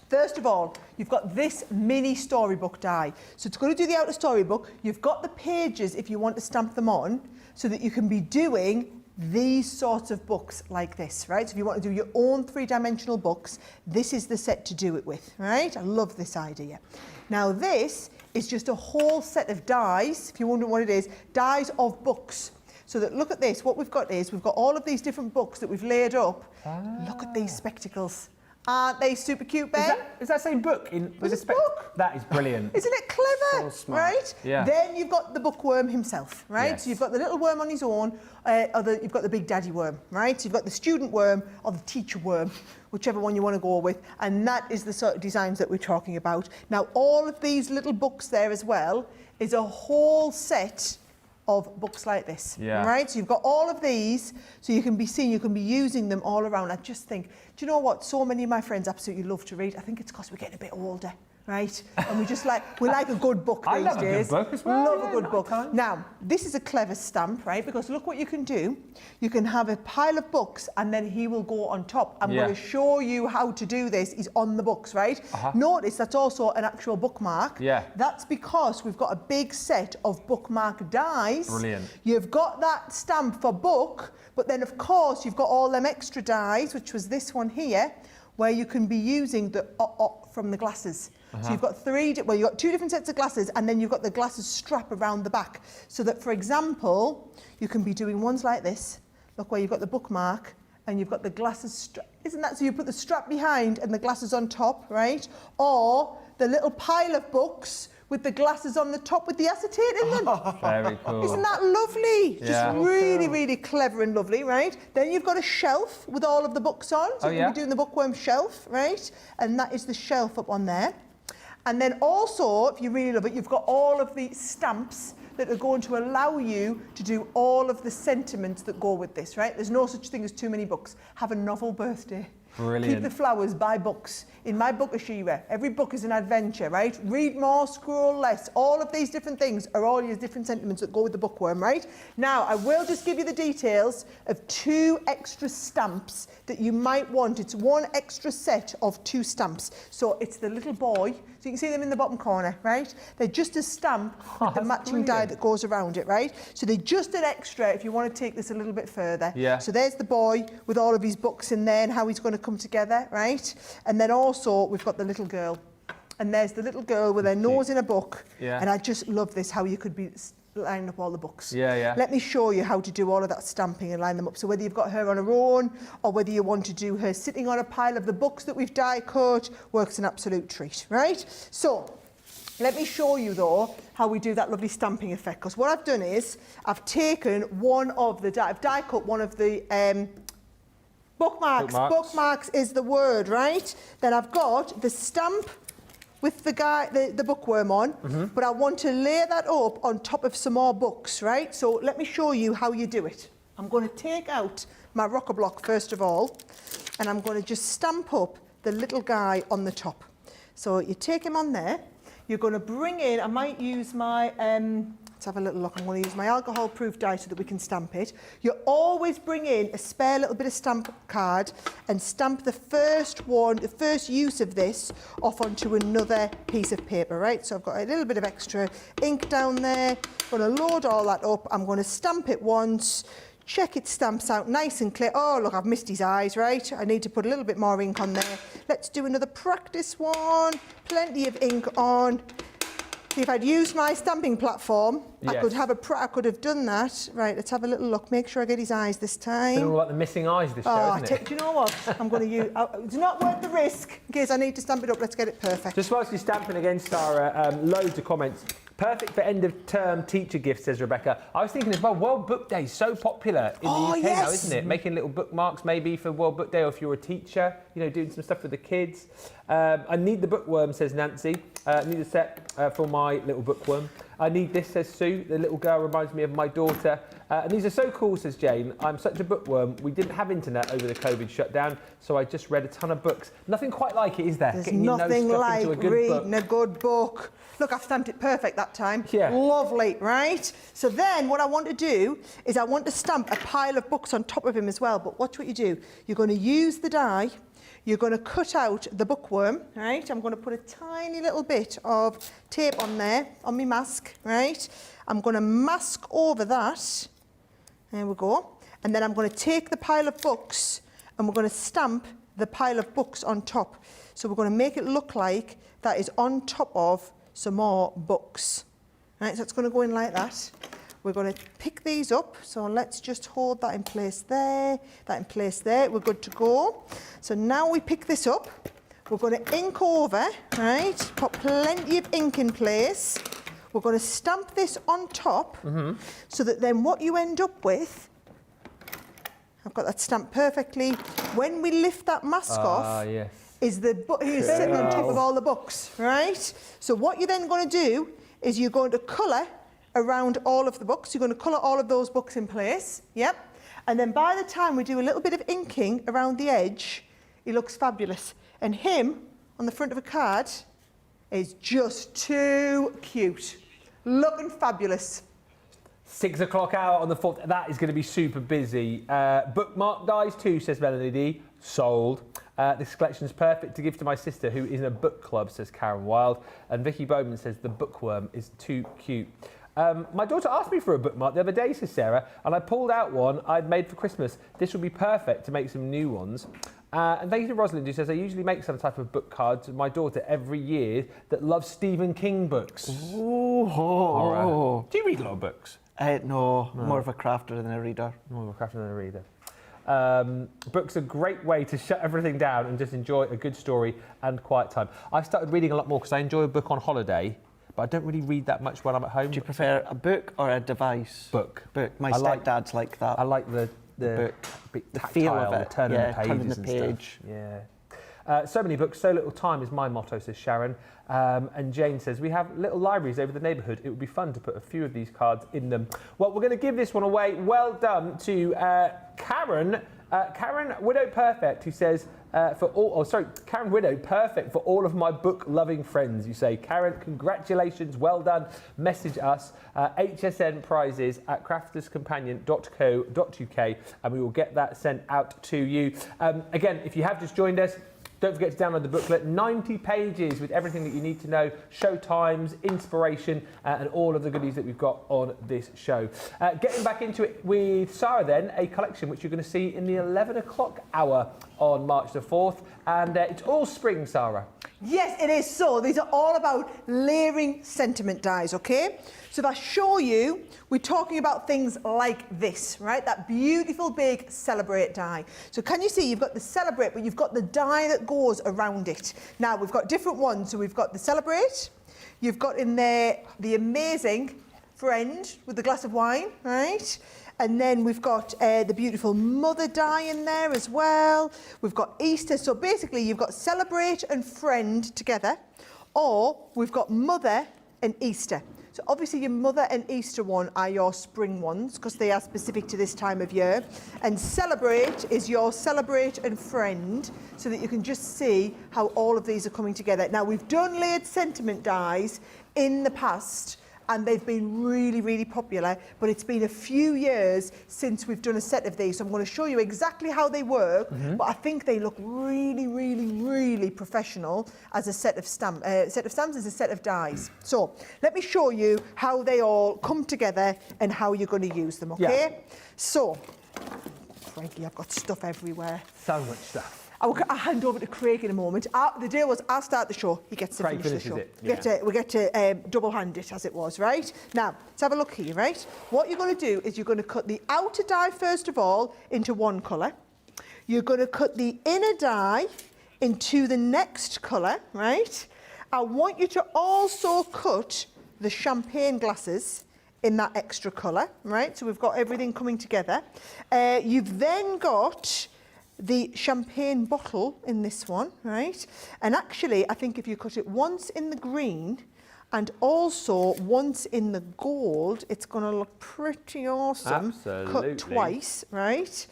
first of all, you've got this mini storybook die. So it's going to do the outer storybook. You've got the pages if you want to stamp them on so that you can be doing these sorts of books like this, right? So if you want to do your own three-dimensional books, this is the set to do it with, right? I love this idea. Now this is just a whole set of dies, if you're wondering what it is, dies of books. So that, look at this, what we've got is, we've got all of these different books that we've laid up. Look at these spectacles. Aren't they super cute, Ben? Is that same book? With a book. That is brilliant. Isn't it clever? So smart. Right? Yeah. Then you've got the bookworm himself, right? Yes. So you've got the little worm on his own, you've got the big daddy worm, right? So you've got the student worm or the teacher worm, whichever one you want to go with, and that is the sort of designs that we're talking about. Now, all of these little books there as well is a whole set of books like this, right? So you've got all of these, so you can be seeing, you can be using them all around. I just think, do you know what? So many of my friends absolutely love to read. I think it's because we're getting a bit older, right? And we like a good book these days. I love a good book as well. Love a good book. Now, this is a clever stamp, right? Because look what you can do. You can have a pile of books and then he will go on top. I'm going to show you how to do this. He's on the books, right? Notice that's also an actual bookmark. Yeah. That's because we've got a big set of bookmark dies. Brilliant. You've got that stamp for book, but then of course you've got all them extra dies, which was this one here, where you can be using the from the glasses. So you've got you've got two different sets of glasses, and then you've got the glasses strap around the back. So that, for example, you can be doing ones like this. Look where you've got the bookmark, and you've got the glasses strap. Isn't that so? You put the strap behind and the glasses on top, right? Or the little pile of books with the glasses on the top with the acetate in them. Very cool. Isn't that lovely? Yeah. Just really, really clever and lovely, right? Then you've got a shelf with all of the books on. So you can be doing the bookworm shelf, right? And that is the shelf up on there. And then also, if you really love it, you've got all of the stamps that are going to allow you to do all of the sentiments that go with this, right? There's no such thing as too many books. Have a novel birthday. Brilliant. Keep the flowers, buy books. In my book, Ashira, every book is an adventure, right? Read more, scroll less. All of these different things are all your different sentiments that go with the bookworm, right? Now, I will just give you the details of 2 extra stamps that you might want. It's 1 extra set of 2 stamps. So it's the little boy. So you can see them in the bottom corner, right? They're just a stamp with the matching die that goes around it, right? So they're just an extra if you want to take this a little bit further. Yeah. So there's the boy with all of his books in there and how he's going to come together, right? And then also we've got the little girl. And there's the little girl with her nose in a book. Yeah. And I just love this, how you could be lining up all the books. Yeah. Let me show you how to do all of that stamping and line them up. So whether you've got her on her own or whether you want to do her sitting on a pile of the books that we've die cut, works an absolute treat, right? So let me show you though how we do that lovely stamping effect, because what I've done is I've taken I've die cut one of the bookmarks. Bookmarks is the word, right? Then I've got the stamp with the bookworm on, but I want to layer that up on top of some more books, right? So let me show you how you do it. I'm going to take out my rocker block first of all, and I'm going to just stamp up the little guy on the top. So you take him on there, you're going to bring in, I might use my, let's have a little look, I'm going to use my alcohol-proof die so that we can stamp it. You always bring in a spare little bit of stamp card and stamp the first use of this off onto another piece of paper, right? So I've got a little bit of extra ink down there, I'm going to load all that up, I'm going to stamp it once, check it stamps out nice and clear. Oh, look, I've missed his eyes, right? I need to put a little bit more ink on there. Let's do another practice one. Plenty of ink on. If I'd used my stamping platform, yes. I could have done that. Right, let's have a little look. Make sure I get his eyes this time. It's all about the missing eyes this show, isn't it? Do you know what? I'm going to use... it's not worth the risk in case I need to stamp it up. Let's get it perfect. Just whilst you're stamping again, Sarah, loads of comments. Perfect for end-of-term teacher gifts, says Rebecca. I was thinking as well, World Book Day is so popular in the UK now, isn't it? Making little bookmarks maybe for World Book Day, or if you're a teacher, you know, doing some stuff with the kids. I need the bookworm, says Nancy. Need a set for my little bookworm. I need this, says Sue. The little girl reminds me of my daughter. And these are so cool, says Jane. I'm such a bookworm. We didn't have internet over the COVID shutdown, so I just read a ton of books. Nothing quite like it, is there? There's Getting your nose nothing stuck like into a good reading book. a good book. Look, I've stamped it perfect that time. Yeah. Lovely, right? So then what I want to do is I want to stamp a pile of books on top of him as well. But watch what you do. You're going to use the die. You're going to cut out the bookworm, right? I'm going to put a tiny little bit of tape on there, on my mask, right? I'm going to mask over that. There we go. And then I'm going to take the pile of books and we're going to stamp the pile of books on top. So we're going to make it look like that is on top of some more books. Right, so it's going to go in like that. We're going to pick these up. So let's just hold that in place there, that in place there. We're good to go. So now we pick this up. We're going to ink over, right? Put plenty of ink in place. We're going to stamp this on top so that then what you end up with, I've got that stamped perfectly. When we lift that mask off, yes. is the book, he's sitting on top of all the books, right? So what you're then going to do is you're going to colour around all of the books. You're going to colour all of those books in place, yep. And then by the time we do a little bit of inking around the edge, he looks fabulous. And him, on the front of a card, is just too cute. Looking fabulous. 6 o'clock hour on the 4th. That is going to be super busy. Bookmark dies too, says Melanie D. Sold. This collection is perfect to give to my sister who is in a book club, says Karen Wild. And Vicky Bowman says the bookworm is too cute. My daughter asked me for a bookmark the other day, says Sarah, and I pulled out one I'd made for Christmas. This would be perfect to make some new ones. And thank you to Rosalind, who says I usually make some type of book card to my daughter every year that loves Stephen King books. Oh. Do you read a lot of books? No, more of a crafter than a reader. More of a crafter than a reader. Books are a great way to shut everything down and just enjoy a good story and quiet time. I started reading a lot more because I enjoy a book on holiday, but I don't really read that much when I'm at home. Do you prefer a book or a device? Book. My stepdad's like that. I like the book, the feel of it, turning the pages turning the and page. stuff. Yeah. So many books, so little time is my motto, says Sharon. And Jane says, we have little libraries over the neighbourhood. It would be fun to put a few of these cards in them. Well, we're going to give this one away. Well done to Karen Karen Widow Perfect, who says, Karen Widow Perfect for all of my book-loving friends. You say, Karen, congratulations, well done. Message us, HSN prizes at crafterscompanion.co.uk, and we will get that sent out to you. Again, if you have just joined us, don't forget to download the booklet, 90 pages with everything that you need to know, show times, inspiration, and all of the goodies that we've got on this show. Getting back into it with Sara then, a collection which you're going to see in the 11 o'clock hour on March the 4th. And it's all spring, Sara. Yes, it is. So these are all about layering sentiment dies, okay? So if I show you, we're talking about things like this, right? That beautiful big Celebrate die. So can you see you've got the Celebrate, but you've got the die that goes around it. Now we've got different ones. So we've got the Celebrate. You've got in there the amazing Friend with the glass of wine, right? And then we've got the beautiful Mother die in there as well. We've got Easter. So basically you've got Celebrate and Friend together, or we've got Mother and Easter. So obviously your Mother and Easter one are your spring ones because they are specific to this time of year. And Celebrate is your Celebrate and Friend, so that you can just see how all of these are coming together. Now we've done layered sentiment dies in the past, and they've been really, really popular, but it's been a few years since we've done a set of these. So I'm going to show you exactly how they work, but I think they look really, really, really professional as a set of stamps. Set of stamps is a set of dies. So let me show you how they all come together and how you're going to use them, okay? Yeah. So, frankly, I've got stuff everywhere. So much stuff. I'll hand over to Craig in a moment. The deal was I'll start the show, he gets to Craig finish the show. It. Yeah. We get to double hand it as it was, right? Now, let's have a look here, right? What you're going to do is you're going to cut the outer die first of all into one colour. You're going to cut the inner die into the next colour, right? I want you to also cut the champagne glasses in that extra colour, right? So we've got everything coming together. You've then got the champagne bottle in this one, right? And actually, I think if you cut it once in the green and also once in the gold, it's going to look pretty awesome. Absolutely. Cut twice, right?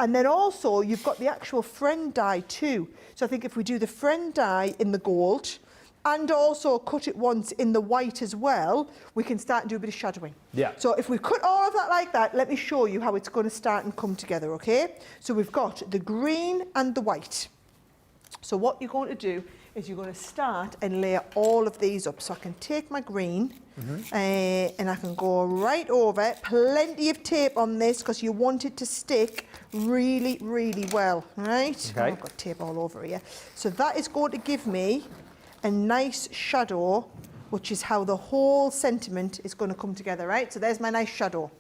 And then also, you've got the actual Friend die too. So I think if we do the Friend die in the gold and also cut it once in the white as well, we can start and do a bit of shadowing. Yeah. So if we cut all of that like that, let me show you how it's going to start and come together, okay? So we've got the green and the white. So what you're going to do is you're going to start and layer all of these up. So I can take my green and I can go right over. Plenty of tape on this because you want it to stick really, really well, right? Okay. Oh, I've got tape all over here. So that is going to give me a nice shadow, which is how the whole sentiment is going to come together, right? So there's my nice shadow.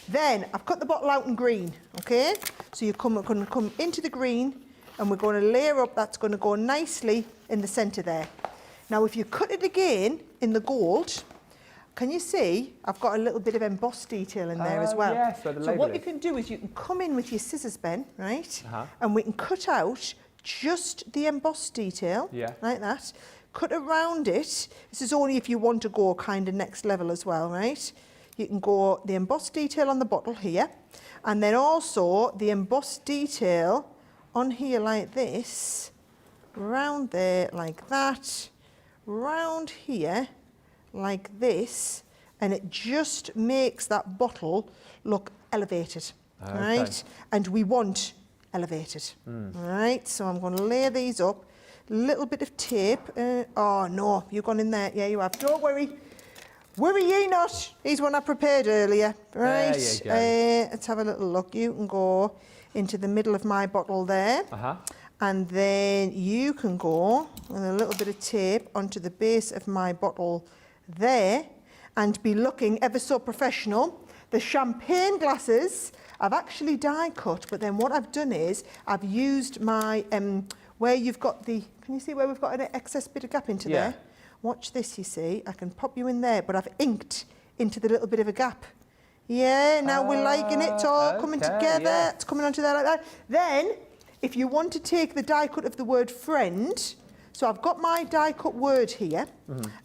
Then I've cut the bottle out in green, okay? So you're going to come into the green and we're going to layer up. That's going to go nicely in the centre there. Now, if you cut it again in the gold, can you see I've got a little bit of embossed detail in there as well? Yes, so what you can do is you can come in with your scissors, Ben, right? And we can cut out just the embossed detail, like that. Cut around it. This is only if you want to go kind of next level as well, right? You can go the embossed detail on the bottle here, and then also the embossed detail on here like this, round there like that, round here like this, and it just makes that bottle look elevated, right? And we want elevated, right? So I'm going to layer these up. Little bit of tape. Oh no, you've gone in there. Yeah, you have. Don't worry. Worry ye not. Here's one I prepared earlier. Right. Let's have a little look. You can go into the middle of my bottle there. And then you can go with a little bit of tape onto the base of my bottle there and be looking ever so professional. The champagne glasses, I've actually die cut, but then what I've done is I've used my where you've got the, can you see where we've got an excess bit of gap into there? Watch this, you see. I can pop you in there, but I've inked into the little bit of a gap. Yeah, now we're liking it. It's all coming together. Yeah. It's coming onto there like that. Then, if you want to take the die cut of the word friend, so I've got my die cut word here,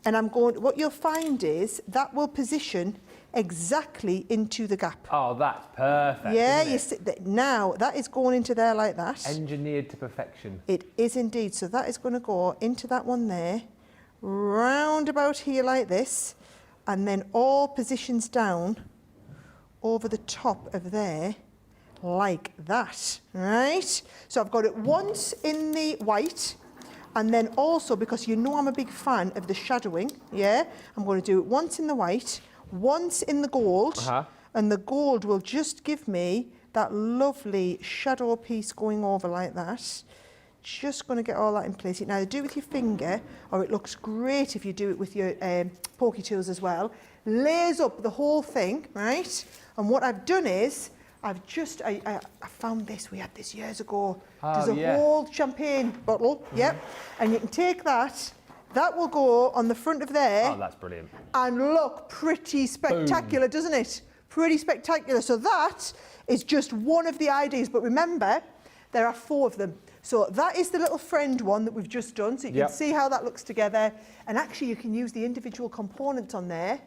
and I'm going, what you'll find is that will position exactly into the gap. Oh, that's perfect. Yeah, isn't you it? see that now. That is going into there like that. Engineered to perfection. It is indeed. So that is going to go into that one there, round about here like this, and then all positions down over the top of there like that, right? So I've got it once in the white, and then also, because you know I'm a big fan of the shadowing, yeah, I'm going to do it once in the white, once in the gold, and the gold will just give me that lovely shadow piece going over like that. Just going to get all that in place. You can either do it with your finger, or it looks great if you do it with your pokey tools as well. Layers up the whole thing, right? And what I've done is, I've just, I found this, we had this years ago. There's a whole champagne bottle, yep. And you can take that, that will go on the front of there. Oh, that's brilliant. And look pretty spectacular, doesn't it? Pretty spectacular. So that is just one of the ideas, but remember, there are 4 of them. So that is the little friend one that we've just done, so you can see how that looks together. And actually you can use the individual components on there.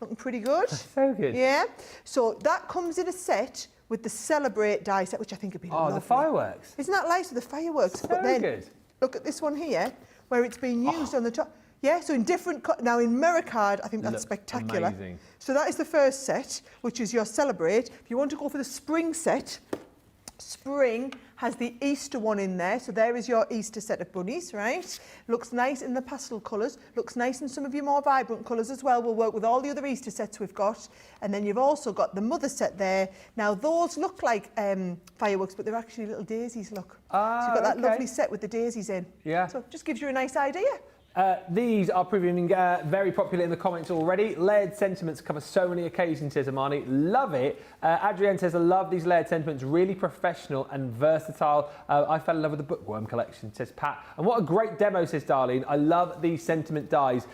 Looking pretty good. So good. Yeah. So that comes in a set with the Celebrate die set, which I think would be lovely. Oh, the fireworks. Isn't that nice with the fireworks? So but then, good. look at this one here, where it's been used on the top. Yeah, so in different... Now, in mirror card, I think that's spectacular. Amazing. So that is the first set, which is your Celebrate. If you want to go for the spring set, spring has the Easter one in there. So there is your Easter set of bunnies, right? Looks nice in the pastel colours. Looks nice in some of your more vibrant colours as well. We'll work with all the other Easter sets we've got. And then you've also got the mother set there. Now, those look like fireworks, but they're actually little daisies, look. So you've got that lovely set with the daisies in. Yeah. So it just gives you a nice idea. These are proving very popular in the comments already. Layered sentiments cover so many occasions, says Amani. Love it. Adrienne says, I love these layered sentiments. Really professional and versatile. I fell in love with the bookworm collection, says Pat. And what a great demo, says Darlene. I love these sentiment dies.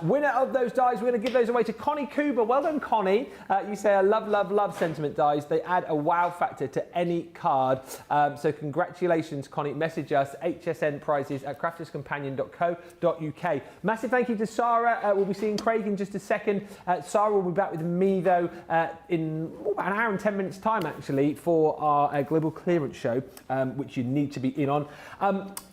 Winner of those dies, we're going to give those away to Connie Cooper. Well done, Connie. You say, I love, love, love sentiment dies. They add a wow factor to any card. So congratulations, Connie. Message us, hsnprizes@crafterscompanion.co.uk. Massive thank you to Sara. We'll be seeing Craig in just a second. Sara will be back with me, though, in about an hour and 10 minutes' time, actually, for our global clearance show, which you need to be in on.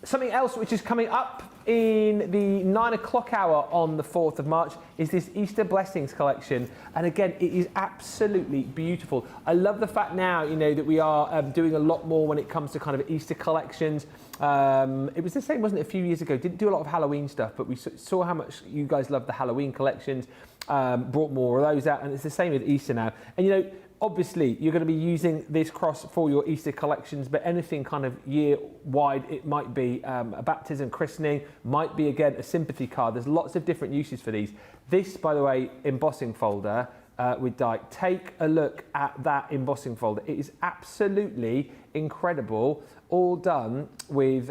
Something else which is coming up in the 9 o'clock hour on the 4th of March is this Easter Blessings collection. And again, it is absolutely beautiful. I love the fact now, you know, that we are doing a lot more when it comes to kind of Easter collections. It was the same, wasn't it, a few years ago? Didn't do a lot of Halloween stuff, but we saw how much you guys love the Halloween collections, brought more of those out, and it's the same with Easter now. And, you know, obviously, you're going to be using this cross for your Easter collections, but anything kind of year-wide, it might be a baptism, christening, might be, again, a sympathy card. There's lots of different uses for these. This, by the way, embossing folder with die. Take a look at that embossing folder. It is absolutely incredible, all done with...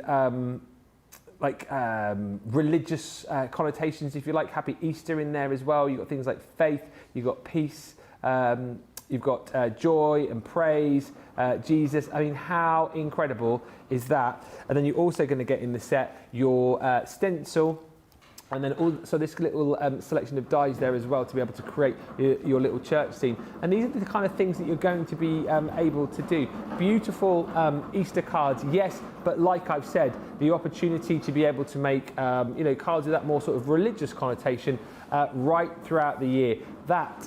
religious connotations, if you like. Happy Easter in there as well. You've got things like faith, you've got peace, you've got joy and praise, Jesus. I mean, how incredible is that? And then you're also going to get in the set your stencil, and then also this little selection of dies there as well to be able to create your little church scene. And these are the kind of things that you're going to be able to do. Beautiful Easter cards, yes, but like I've said, the opportunity to be able to make you know, cards with that more sort of religious connotation right throughout the year. That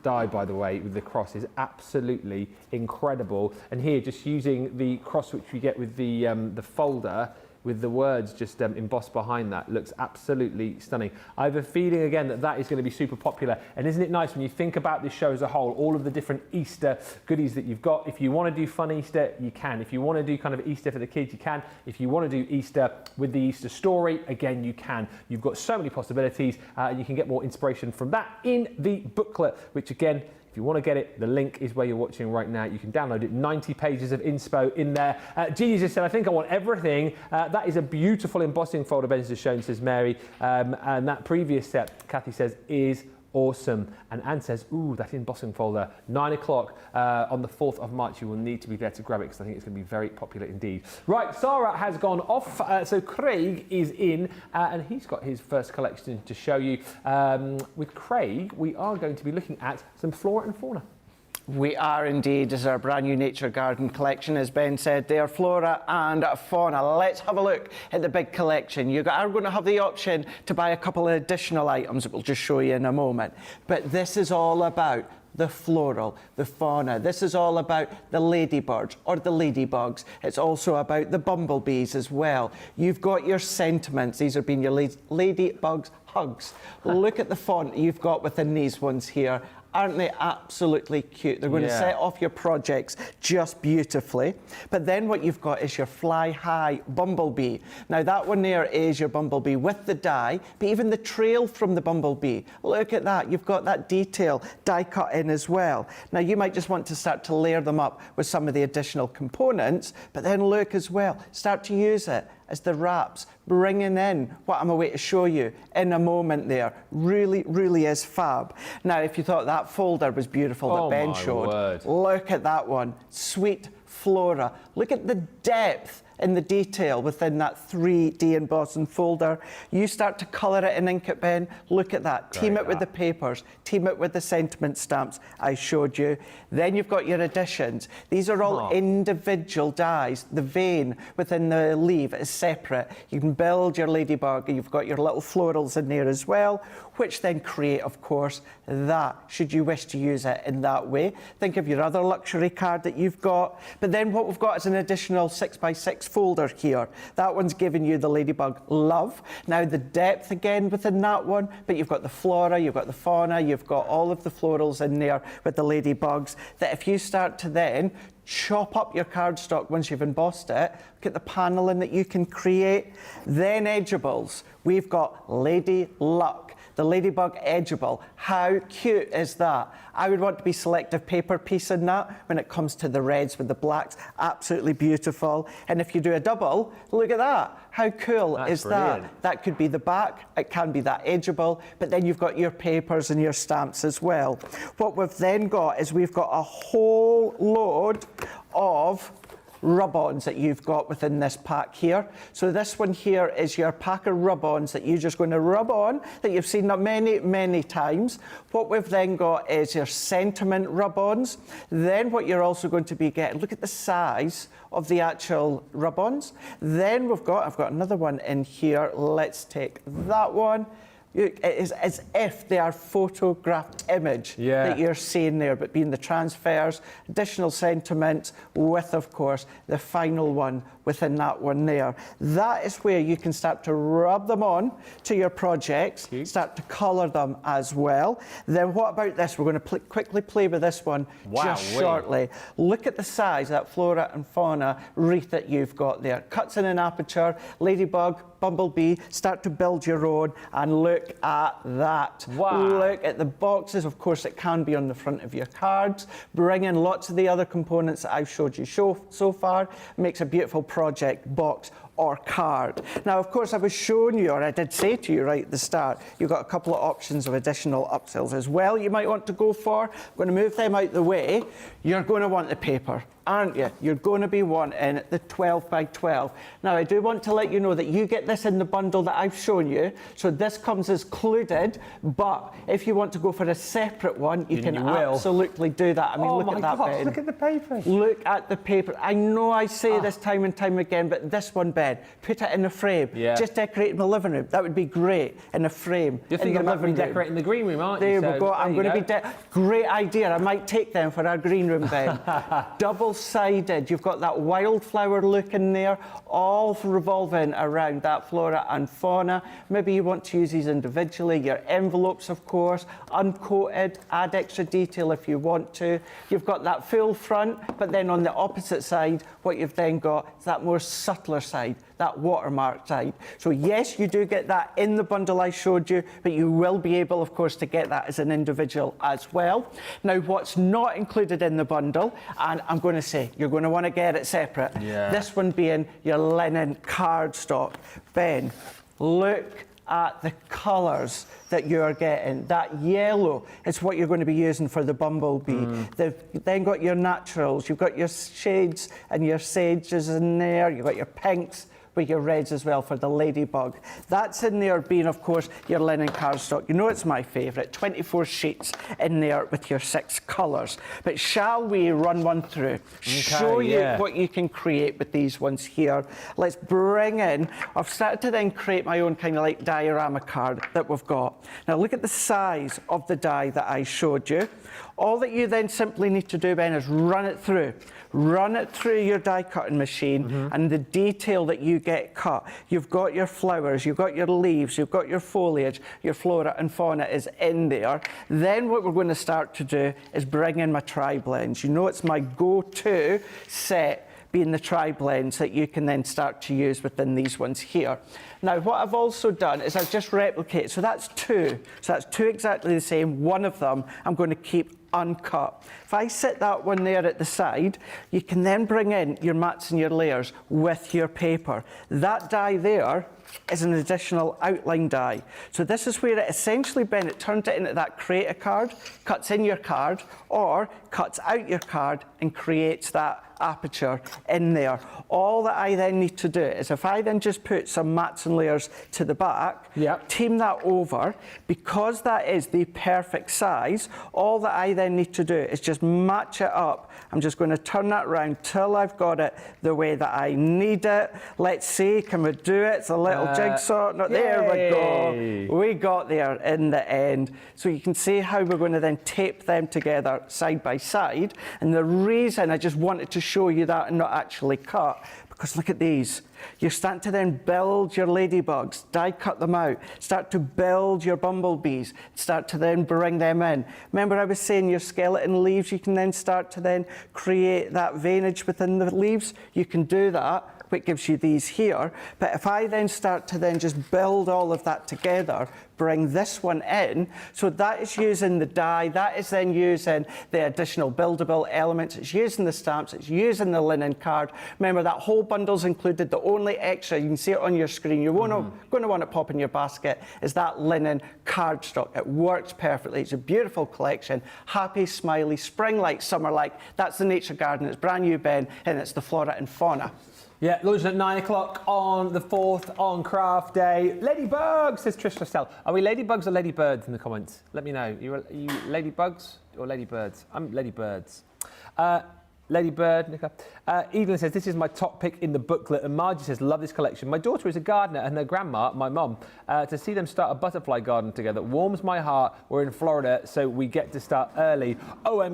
die, by the way, with the cross is absolutely incredible. And here, just using the cross which we get with the folder, with the words just embossed behind that, looks absolutely stunning. I have a feeling again that is going to be super popular. And isn't it nice when you think about this show as a whole, all of the different Easter goodies that you've got? If you want to do fun Easter, you can. If you want to do kind of Easter for the kids, you can. If you want to do Easter with the Easter story, again, you can. You've got so many possibilities, and you can get more inspiration from that in the booklet, which again, if you want to get it, the link is where you're watching right now. You can download it. 90 pages of inspo in there. Jesus said, I think I want everything. That is a beautiful embossing folder Ben has shown, says Mary. And that previous set, Kathy says, is Awesome. And Anne says, ooh, that embossing folder, 9 o'clock on the 4th of March. You will need to be there to grab it because I think it's going to be very popular indeed. Right, Sara has gone off. So Craig is in and he's got his first collection to show you. With Craig, we are going to be looking at some flora and fauna. We are indeed. This is our brand new nature garden collection, as Ben said. They are flora and fauna. Let's have a look at the big collection. You are going to have the option to buy a couple of additional items that we'll just show you in a moment. But this is all about the floral, the fauna. This is all about the ladybirds or the ladybugs. It's also about the bumblebees as well. You've got your sentiments. These are being your ladybugs hugs. Look at the font you've got within these ones here. Aren't they absolutely cute? They're going to set off your projects just beautifully. But then what you've got is your fly high bumblebee. Now that one there is your bumblebee with the die, but even the trail from the bumblebee. Look at that. You've got that detail die cut in as well. Now you might just want to start to layer them up with some of the additional components, but then look as well. Start to use it as the wraps, bringing in what I'm away to show you in a moment there. Really, really is fab. Now, if you thought that folder was beautiful that Ben showed, look at that one. Sweet flora. Look at the depth in the detail within that 3D embossing folder. You start to colour it and ink it, Ben. Look at that. Team it with the papers. Team it with the sentiment stamps I showed you. Then you've got your additions. These are all individual dies. The vein within the leaf is separate. You can build your ladybug. You've got your little florals in there as well, which then create, of course, that, should you wish to use it in that way. Think of your other luxury card that you've got. But then what we've got is an additional 6x6 folder here. That one's giving you the ladybug love. Now the depth again within that one, but you've got the flora, you've got the fauna, you've got all of the florals in there with the ladybugs, that if you start to then chop up your cardstock once you've embossed it, look at the paneling that you can create. Then edgeables. We've got Lady Luck, the ladybug edgeable. How cute is that? I would want to be selective paper piece in that when it comes to the reds with the blacks. Absolutely beautiful. And if you do a double, look at that. How cool is that? That could be the back, it can be that edgeable, but then you've got your papers and your stamps as well. What we've then got is we've got a whole load of rub-ons that you've got within this pack here. So this one here is your pack of rub-ons that you're just going to rub on, that you've seen many, many times. What we've then got is your sentiment rub-ons. Then what you're also going to be getting, look at the size of the actual rub-ons. Then I've got another one in here. Let's take that one. It is as if they are photographed image that you're seeing there, but being the transfers, additional sentiments with, of course, the final one within that one there. That is where you can start to rub them on to your projects, start to colour them as well. Then what about this? We're going to quickly play with this one just shortly. Look at the size of that flora and fauna wreath that you've got there. Cuts in an aperture, ladybug, bumblebee, start to build your own, and look at that. Look at the boxes. Of course, it can be on the front of your cards. Bring in lots of the other components that I've showed you so far. Makes a beautiful project box or card. Now, of course, I was showing you, or I did say to you right at the start, you've got a couple of options of additional upsells as well you might want to go for. I'm going to move them out the way. You're going to want the paper, aren't you? You're going to be wanting the 12 by 12. Now, I do want to let you know that you get this in the bundle that I've shown you. So this comes as included, but if you want to go for a separate one, you can absolutely do that. I mean, look at that, Ben. Look at the paper. Look at the paper. I know I say this time and time again, but this one, Ben, put it in a frame. Just decorate in the living room. That would be great in a frame. You're thinking about decorating the green room, aren't you? There we go. I'm going to be great idea. I might take them for our green room, Ben. Double-sided. You've got that wildflower look in there, all revolving around that flora and fauna. Maybe you want to use these individually. Your envelopes, of course, uncoated. Add extra detail if you want to. You've got that full front, but then on the opposite side, what you've then got is that more subtler side, that watermark side. So yes, you do get that in the bundle I showed you, but you will be able, of course, to get that as an individual as well. Now, what's not included in the bundle, and I'm going to say, you're going to want to get it separate. This one being your linen cardstock. Ben, look at the colours that you're getting. That yellow is what you're going to be using for the bumblebee. They've then got your naturals, you've got your shades and your sages in there, you've got your pinks, with your reds as well for the ladybug. That's in there being, of course, your linen cardstock. You know it's my favourite. 24 sheets in there with your 6 colours. But shall we run one through? Show you what you can create with these ones here. Let's bring in, I've started to then create my own kind of like diorama card that we've got. Now look at the size of the die that I showed you. All that you then simply need to do, Ben, is run it through. Run it through your die cutting machine and the detail that you get cut. You've got your flowers, you've got your leaves, you've got your foliage, your flora and fauna is in there. Then what we're going to start to do is bring in my tri-blends. You know it's my go-to set being the tri-blends that you can then start to use within these ones here. Now, what I've also done is I've just replicated, so that's 2. So that's 2 exactly the same. One of them I'm going to keep uncut. If I set that one there at the side, you can then bring in your mats and your layers with your paper. That die there is an additional outline die. So this is where it essentially, Ben, it turns it into that create a card, cuts in your card, or cuts out your card and creates that aperture in there. All that I then need to do is if I then just put some mats and layers to the back, team that over, because that is the perfect size, all that I then need to do is just match it up. I'm just going to turn that around till I've got it the way that I need it. Let's see, can we do it? It's a little jigsaw. No, there we go. We got there in the end. So you can see how we're going to then tape them together side by side. And the reason I just wanted to show you that and not actually cut, because look at these. You're starting to then build your ladybugs, die cut them out, start to build your bumblebees, start to then bring them in. Remember I was saying your skeleton leaves, you can then start to then create that veinage within the leaves. You can do that, which gives you these here. But if I then start to then just build all of that together, bring this one in, so that is using the die, that is then using the additional buildable elements, it's using the stamps, it's using the linen card. Remember that whole bundle's included. The only extra, you can see it on your screen, you're going to want to pop in your basket, is that linen cardstock. It works perfectly. It's a beautiful collection. Happy, smiley, spring-like, summer-like. That's the Nature Garden. It's brand new, Ben, and it's the flora and fauna. Yeah, launching at 9 o'clock on the 4th on Craft Day. Ladybug, says Trish Lestelle. Are we ladybugs or ladybirds in the comments? Let me know. Are you ladybugs or ladybirds? I'm ladybirds. Ladybird, Nicola. Evelyn says, this is my top pick in the booklet. And Margie says, love this collection. My daughter is a gardener and her grandma, my mum, to see them start a butterfly garden together warms my heart. We're in Florida, so we get to start early.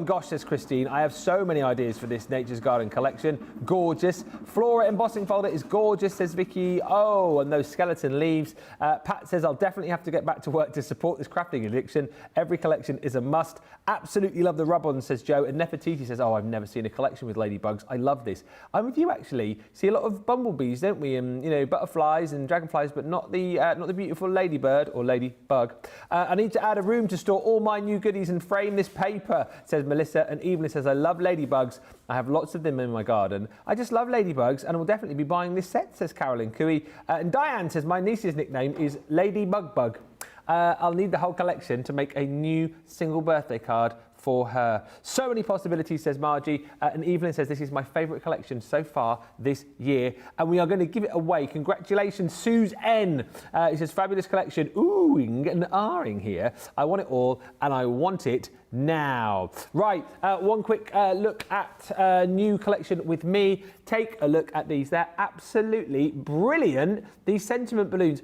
Gosh, says Christine, I have so many ideas for this Nature's Garden collection. Gorgeous. Flora embossing folder is gorgeous, says Vicky. Oh, and those skeleton leaves. Pat says, I'll definitely have to get back to work to support this crafting addiction. Every collection is a must. Absolutely love the rub-on, says Joe. And Nefertiti says, oh, I've never seen a collection with ladybugs. I love this. I'm with you, actually. See a lot of bumblebees, don't we? And, you know, butterflies and dragonflies, but not the beautiful ladybird or ladybug. I need to add a room to store all my new goodies and frame this paper, says Melissa. And Evelyn says, I love ladybugs. I have lots of them in my garden. I just love ladybugs and will definitely be buying this set, says Carolyn Cooey. And Diane says, my niece's nickname is Lady Bug Bug. I'll need the whole collection to make a new single birthday card for her. So many possibilities, says Margie. And Evelyn says, this is my favourite collection so far this year. And we are going to give it away. Congratulations, Suze N. It says, fabulous collection. Oohing and ahhing here. I want it all and I want it now. Right, one quick look at new collection with me. Take a look at these. They're absolutely brilliant. These sentiment balloons.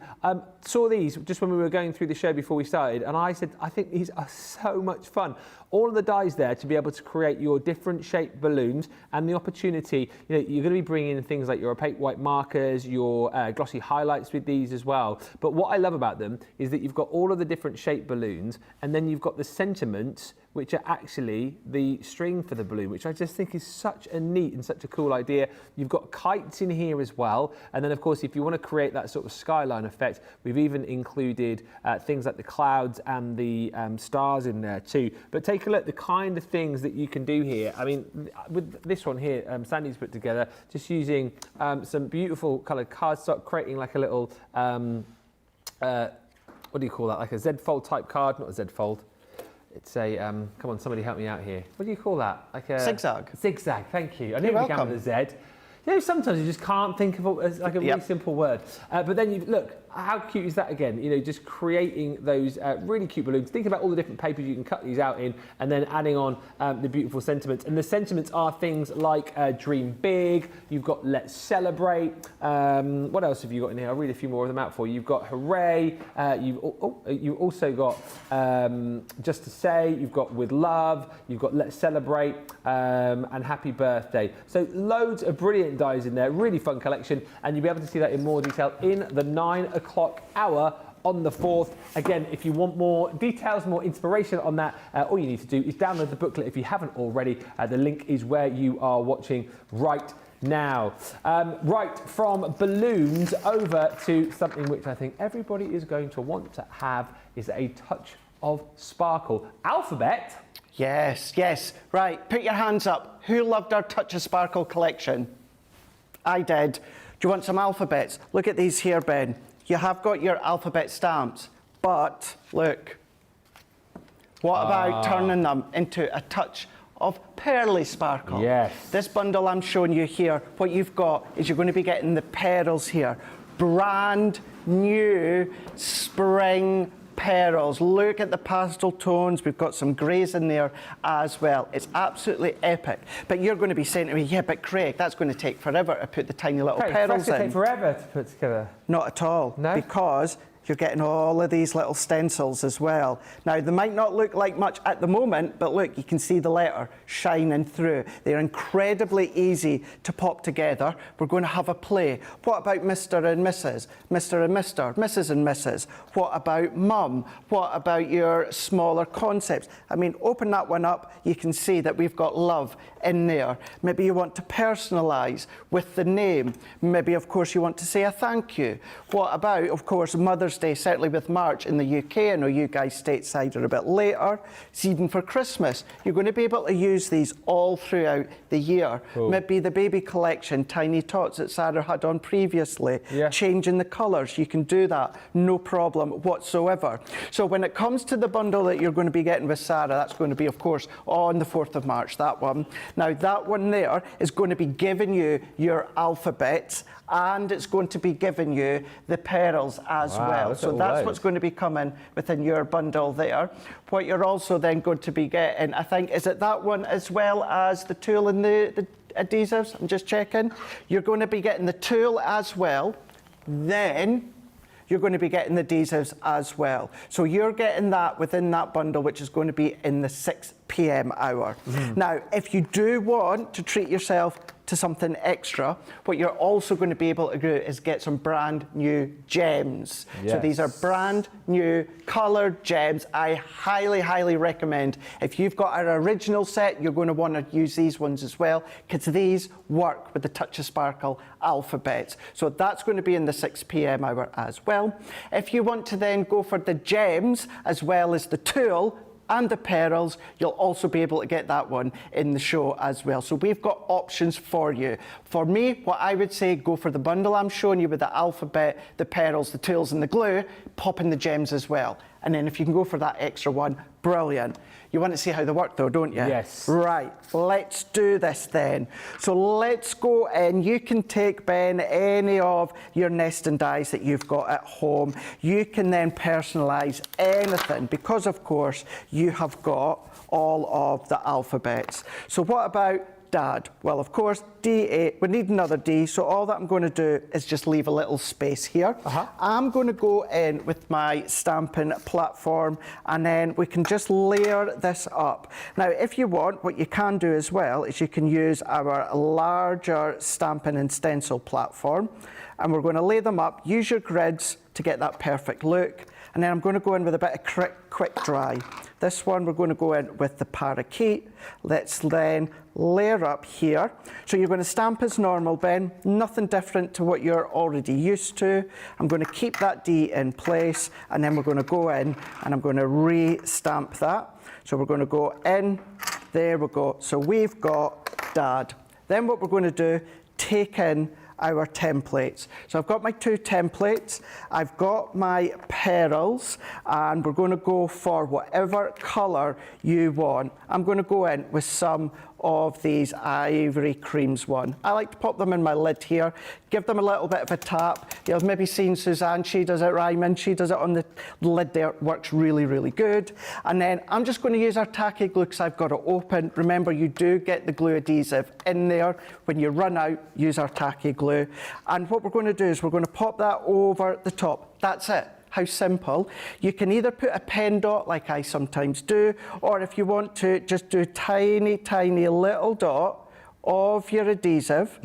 Saw these just when we were going through the show before we started, and I said, I think these are so much fun. All of the dies there to be able to create your different shaped balloons, and the opportunity, you know, you're going to be bringing in things like your opaque white markers, your glossy highlights with these as well. But what I love about them is that you've got all of the different shaped balloons, and then you've got the sentiments, which are actually the string for the balloon, which I just think is such a neat and such a cool idea. You've got kites in here as well. And then, of course, if you want to create that sort of skyline effect, we've even included things like the clouds and the stars in there too. But take a look, the kind of things that you can do here. I mean, with this one here, Sandy's put together, just using some beautiful coloured cardstock, creating like a little what do you call that? Like a Z Fold type card, not a Z Fold. It's a, come on, somebody help me out here. What do you call that? Like a zigzag. Zigzag, thank you. I knew it began with a Z. You know, sometimes you just can't think of it as like a really simple word. But then you look, how cute is that again? You know, just creating those really cute balloons. Think about all the different papers you can cut these out in, and then adding on the beautiful sentiments. And the sentiments are things like dream big. You've got let's celebrate. What else have you got in here? I'll read a few more of them out for you. You've got hooray. You've also got just to say. You've got with love. You've got let's celebrate and happy birthday. So loads of brilliant dies in there. Really fun collection, and you'll be able to see that in more detail in the 9 o'clock hour on the 4th. Again, if you want more details, more inspiration on that, all you need to do is download the booklet if you haven't already. The link is where you are watching right now. Right, from balloons over to something which I think everybody is going to want to have, is a touch of sparkle. Alphabet. Yes, yes. Right, put your hands up. Who loved our Touch of Sparkle collection? I did. Do you want some alphabets? Look at these here, Ben. You have got your alphabet stamps, but look, what about turning them into a touch of pearly sparkle? Yes. This bundle I'm showing you here, what you've got is you're going to be getting the pearls here. Brand new spring pearls. Look at the pastel tones. We've got some greys in there as well. It's absolutely epic. But you're going to be saying to me, yeah, but Craig, that's going to take forever to put the tiny little pearls in. That's going to take forever to put together. Not at all. No? Because you're getting all of these little stencils as well. Now, they might not look like much at the moment, but look, you can see the letter shining through. They're incredibly easy to pop together. We're going to have a play. What about Mr. and Mrs.? Mr. and Mr., Mrs. and Mrs. What about Mum? What about your smaller concepts? I mean, open that one up, you can see that we've got love in there. Maybe you want to personalise with the name. Maybe, of course, you want to say a thank you. What about, of course, Mother's Day, certainly with March in the UK. I know you guys stateside are a bit later. It's even for Christmas. You're going to be able to use these all throughout the year. Cool. Maybe the baby collection, Tiny Tots that Sara had on previously. Yeah. Changing the colours, you can do that, no problem whatsoever. So when it comes to the bundle that you're going to be getting with Sara, that's going to be, of course, on the 4th of March, that one. Now, that one there is going to be giving you your alphabets, and it's going to be giving you the pearls as well. So that's what's going to be coming within your bundle there. What you're also then going to be getting, I think, is it that one as well as the tulle and the adhesives? I'm just checking. You're going to be getting the tulle as well. Then you're going to be getting the adhesives as well. So you're getting that within that bundle, which is going to be in the 6 p.m. hour. Now, if you do want to treat yourself to something extra, what you're also going to be able to do is get some brand new gems. Yes. So these are brand new coloured gems. I highly, highly recommend. If you've got our original set, you're going to want to use these ones as well, because these work with the Touch of Sparkle alphabets. So that's going to be in the 6 p.m. hour as well. If you want to then go for the gems as well as the tulle and the pearls, you'll also be able to get that one in the show as well. So we've got options for you. For me, what I would say, go for the bundle I'm showing you with the alphabet, the pearls, the tools and the glue, pop in the gems as well. And then if you can go for that extra one, brilliant. You want to see how they work though, don't you? Yes. Right, let's do this then. So let's go in. You can take, Ben, any of your nesting dies that you've got at home. You can then personalise anything because, of course, you have got all of the alphabets. So what about Dad? Well, of course, D8, we need another D, so all that I'm going to do is just leave a little space here. I'm going to go in with my stamping platform, and then we can just layer this up. Now, if you want, what you can do as well is you can use our larger stamping and stencil platform, and we're going to lay them up. Use your grids to get that perfect look, and then I'm going to go in with a bit of quick dry. This one we're going to go in with the parakeet. Let's then layer up here. So you're going to stamp as normal, Ben. Nothing different to what you're already used to. I'm going to keep that D in place, and then we're going to go in and I'm going to re-stamp that. So we're going to go in, there we go. So we've got Dad. Then what we're going to do, take in our templates. So I've got my 2 templates, I've got my pearls, and we're going to go for whatever colour you want. I'm going to go in with some of these ivory creams one. I like to pop them in my lid here, give them a little bit of a tap. You've maybe seen Suzanne, she does it, Ryman, she does it on the lid there, works really, really good. And then I'm just going to use our tacky glue because I've got it open. Remember, you do get the glue adhesive in there. When you run out, use our tacky glue. And what we're going to do is we're going to pop that over the top. That's it. How simple. You can either put a pen dot like I sometimes do, or if you want to, just do a tiny, tiny little dot of your adhesive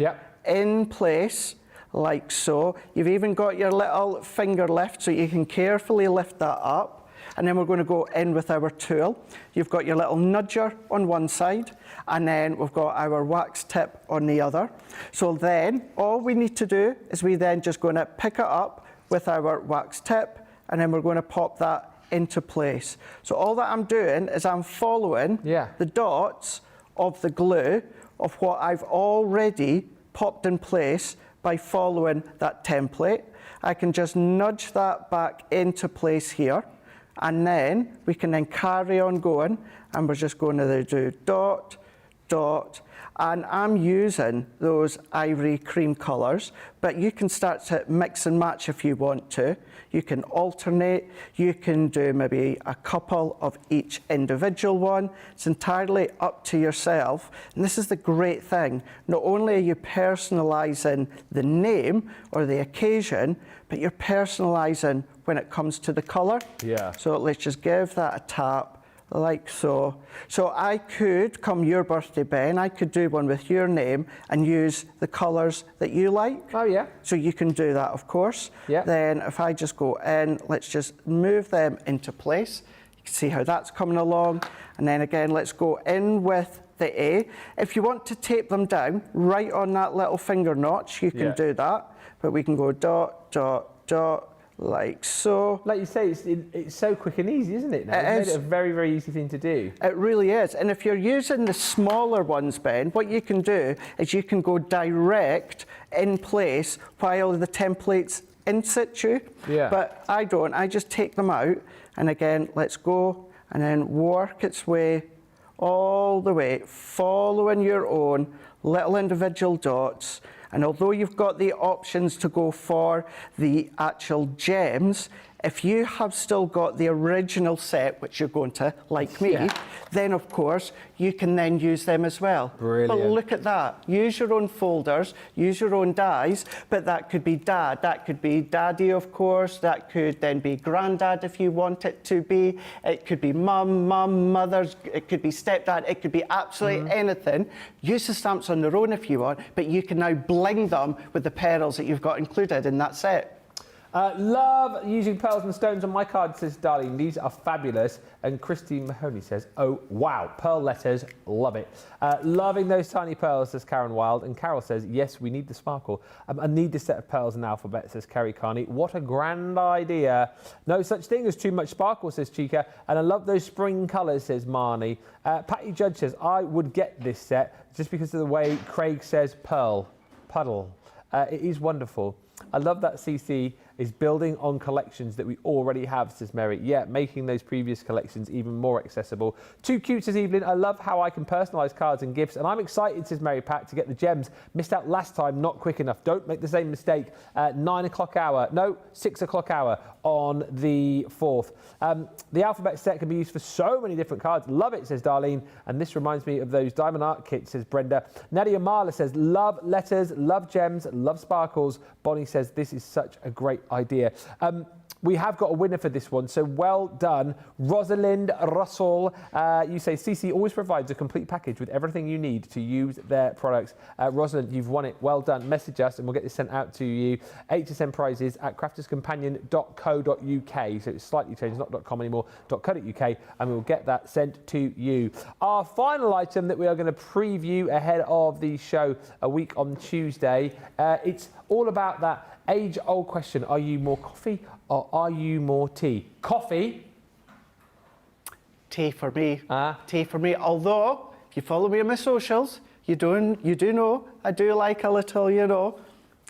in place, like so. You've even got your little finger lift, so you can carefully lift that up. And then we're going to go in with our tool. You've got your little nudger on one side, and then we've got our wax tip on the other. So then all we need to do is we then just going to pick it up with our wax tip, and then we're going to pop that into place. So all that I'm doing is I'm following the dots of the glue of what I've already popped in place by following that template. I can just nudge that back into place here, and then we can then carry on going, and we're just going to do dot, dot, and I'm using those ivory cream colours, but you can start to mix and match if you want to. You can alternate, you can do maybe a couple of each individual one. It's entirely up to yourself. And this is the great thing. Not only are you personalising the name or the occasion, but you're personalising when it comes to the colour. So let's just give that a tap. Like so. So I could, come your birthday, Ben, I could do one with your name and use the colours that you like. So you can do that, of course. Then if I just go in, let's just move them into place. You can see how that's coming along. And then again, let's go in with the A. If you want to tape them down right on that little finger notch, you can do that. But we can go dot, dot, dot, like so. Like you say, it's so quick and easy, isn't it? Now? It's made it a very, very easy thing to do. It really is. And if you're using the smaller ones, Ben, what you can do is you can go direct in place while the template's in situ. But I don't. I just take them out. And again, let's go and then work its way all the way, following your own little individual dots. And although you've got the options to go for the actual gems, if you have still got the original set, which you're going to, like me, then of course you can then use them as well. Brilliant. But look at that. Use your own folders, use your own dies, but that could be dad, that could be daddy, of course, that could then be granddad if you want it to be, it could be mum, mothers, it could be stepdad, it could be absolutely anything. Use the stamps on their own if you want, but you can now bling them with the pearls that you've got included in that set. Love using pearls and stones on my card, says Darlene. These are fabulous. And Christine Mahoney says, oh, wow, pearl letters, love it. Loving those tiny pearls, says Karen Wild. And Carol says, yes, we need the sparkle. I need this set of pearls and alphabet, says Kerry Carney. What a grand idea. No such thing as too much sparkle, says Chica. And I love those spring colours, says Marnie. Patty Judge says, I would get this set just because of the way Craig says pearl, puddle. It is wonderful. I love that CC is building on collections that we already have, says Mary. Yeah, making those previous collections even more accessible. Too cute, says Evelyn. I love how I can personalise cards and gifts, and I'm excited, says Mary Pat, to get the gems. Missed out last time, not quick enough. Don't make the same mistake. 9 o'clock hour. No, 6 o'clock hour on the 4th. The alphabet set can be used for so many different cards. Love it, says Darlene. And this reminds me of those diamond art kits, says Brenda. Nadia Marla says, love letters, love gems, love sparkles. Bonnie says, this is such a great idea. We have got a winner for this one, so well done. Rosalind Russell, you say CC always provides a complete package with everything you need to use their products. Rosalind, you've won it. Well done. Message us and we'll get this sent out to you. HSN prizes at crafterscompanion.co.uk. So it's slightly changed, not .com anymore, .co.uk, and we'll get that sent to you. Our final item that we are going to preview ahead of the show a week on Tuesday, it's all about that age-old question, are you more coffee or are you more tea? Coffee. Tea for me. Tea for me. Although, if you follow me on my socials, you do know I do like a little,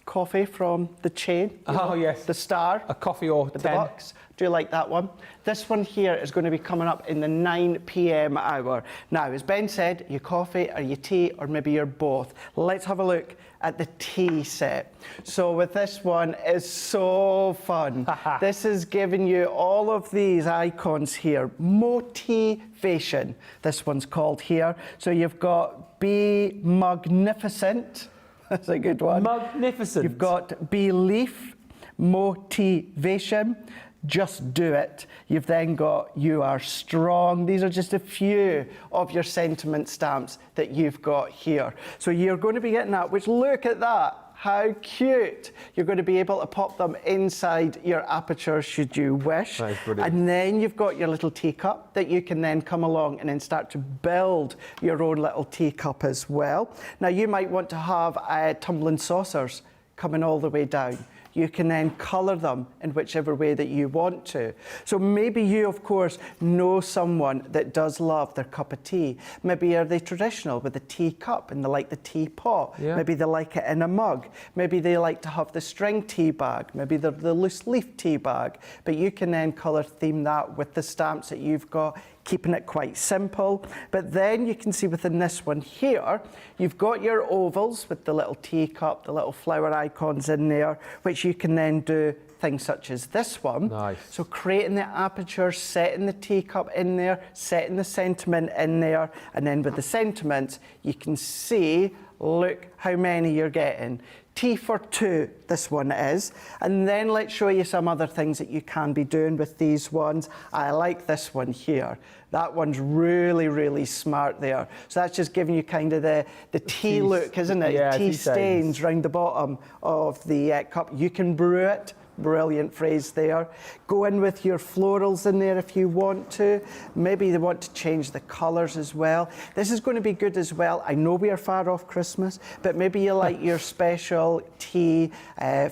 coffee from the chain. Oh, yes. The Star. A coffee or with 10. the bucks. Do you like that one? This one here is going to be coming up in the 9 p.m. hour. Now, as Ben said, are you coffee, are you tea, or maybe you're both? Let's have a look at the tea set. So with this one, it's so fun. This is giving you all of these icons here. Motivation, this one's called here. So you've got Be Magnificent. That's a good one. Magnificent. You've got Belief, Motivation, Just Do It. You've then got You Are Strong. These are just a few of your sentiment stamps that you've got here. So you're going to be getting that, which look at that. How cute. You're going to be able to pop them inside your aperture should you wish. That's brilliant. And then you've got your little teacup that you can then come along and then start to build your own little teacup as well. Now you might want to have tumbling saucers coming all the way down. You can then colour them in whichever way that you want to. So maybe you, of course, know someone that does love their cup of tea. Maybe are they traditional with a teacup and they like the teapot. Yeah. Maybe they like it in a mug. Maybe they like to have the string tea bag. Maybe they're the loose leaf tea bag. But you can then colour theme that with the stamps that you've got, keeping it quite simple. But then you can see within this one here, you've got your ovals with the little teacup, the little flower icons in there, which you can then do things such as this one. Nice. So creating the aperture, setting the teacup in there, setting the sentiment in there, and then with the sentiments, you can see, look how many you're getting. Tea for two, this one is. And then let's show you some other things that you can be doing with these ones. I like this one here. That one's really, really smart there. So that's just giving you kind of the tea look, isn't it? Yeah, tea tea stains round the bottom of the cup. You can brew it. Brilliant phrase there. Go in with your florals in there if you want to. Maybe they want to change the colours as well. This is going to be good as well. I know we are far off Christmas, but maybe you like your special tea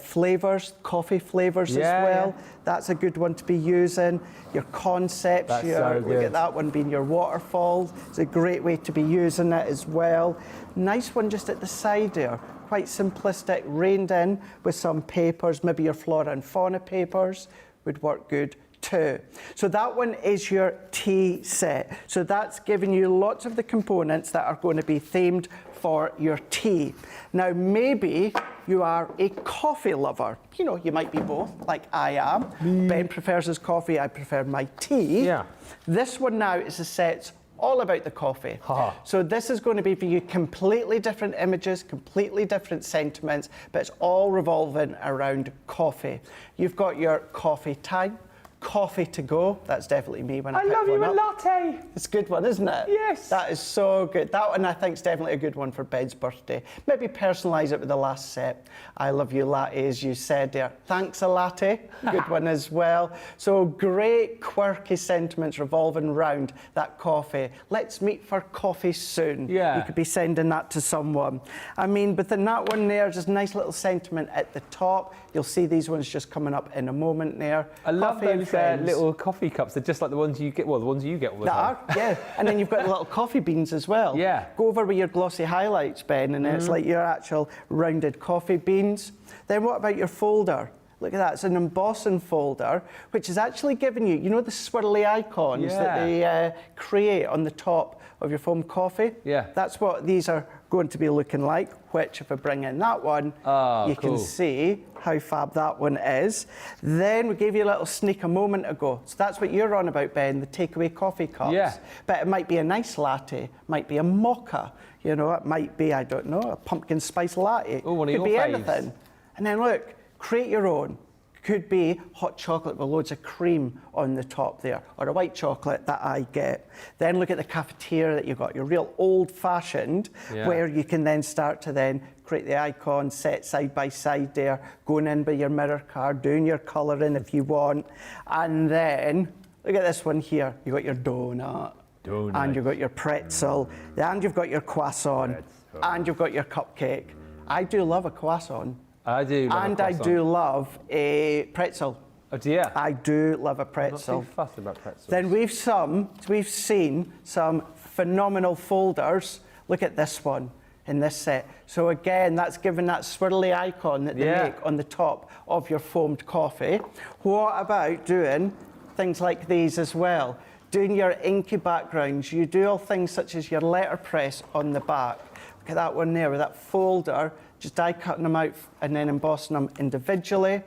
flavours, coffee flavours as well. Yeah. That's a good one to be using. Your concepts, That's so good. Look at that one being your waterfalls. It's a great way to be using it as well. Nice one just at the side there. Quite simplistic, reined in with some papers, maybe your flora and fauna papers would work good too. So that one is your tea set. So that's giving you lots of the components that are going to be themed for your tea. Now maybe you are a coffee lover. You know, you might be both, like I am. Ben prefers his coffee, I prefer my tea. Yeah. This one now is a set all about the coffee. So this is going to be for you completely different images, completely different sentiments, but it's all revolving around coffee. You've got your coffee time, coffee to go. That's definitely me when I pick love one you a up. latte. It's a good one, isn't it? Yes. That is so good. That one I think is definitely a good one for Ben's birthday. Maybe personalise it with the last set. I love you latte, as you said there. Thanks a latte. Good one as well. So great quirky sentiments revolving around that coffee. Let's meet for coffee soon. Yeah. You could be sending that to someone. I mean, within that one there, just nice little sentiment at the top. You'll see these ones just coming up in a moment there. I love Coffee and those friends. little coffee cups. They're just like the ones you get. Well, the ones you get all the time. Yeah. And then you've got the little coffee beans as well. Yeah. Go over with your glossy highlights, Ben, and it's like your actual rounded coffee beans. Then what about your folder? Look at that, it's an embossing folder, which is actually giving you, you know the swirly icons that they create on the top of your foam coffee? Yeah. That's what these are going to be looking like, which if I bring in that one, you cool. can see how fab that one is. Then we gave you a little sneak a moment ago. So that's what you're on about, Ben, the takeaway coffee cups. Yeah. But it might be a nice latte, might be a mocha, you know, it might be, I don't know, a pumpkin spice latte. Oh, one of Could your be faves. anything. And then look, create your own. Could be hot chocolate with loads of cream on the top there, or a white chocolate that I get. Then look at the cafetiere that you've got, your real old-fashioned, where you can then start to then create the icon, set side by side there, going in by your mirror card, doing your colouring if you want. And then, look at this one here, you've got your donut. And you've got your pretzel, and you've got your croissant, and you've got your cupcake. I do love a croissant. I do love And a I croissant. do love a pretzel. Oh dear. I do love a I'm not pretzel. too fussed about pretzels. Then we've seen some phenomenal folders. Look at this one. in this set. So again, that's given that swirly icon that they make on the top of your foamed coffee. What about doing things like these as well? Doing your inky backgrounds, you do all things such as your letterpress on the back. Look at that one there with that folder, just die cutting them out and then embossing them individually.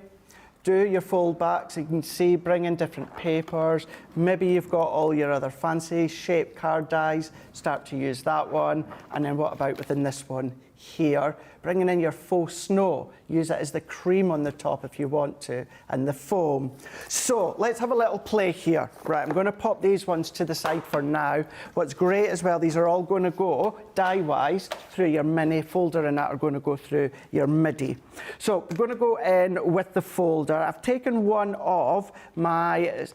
Do your fold back so you can see, bring in different papers. Maybe you've got all your other fancy shape card dies, start to use that one. And then what about within this one here? Bringing in your faux snow. Use it as the cream on the top if you want to, and the foam. So let's have a little play here. Right, I'm going to pop these ones to the side for now. What's great as well, these are all going to go die-wise through your mini folder, and that are going to go through your MIDI. So I'm going to go in with the folder. I've taken one of my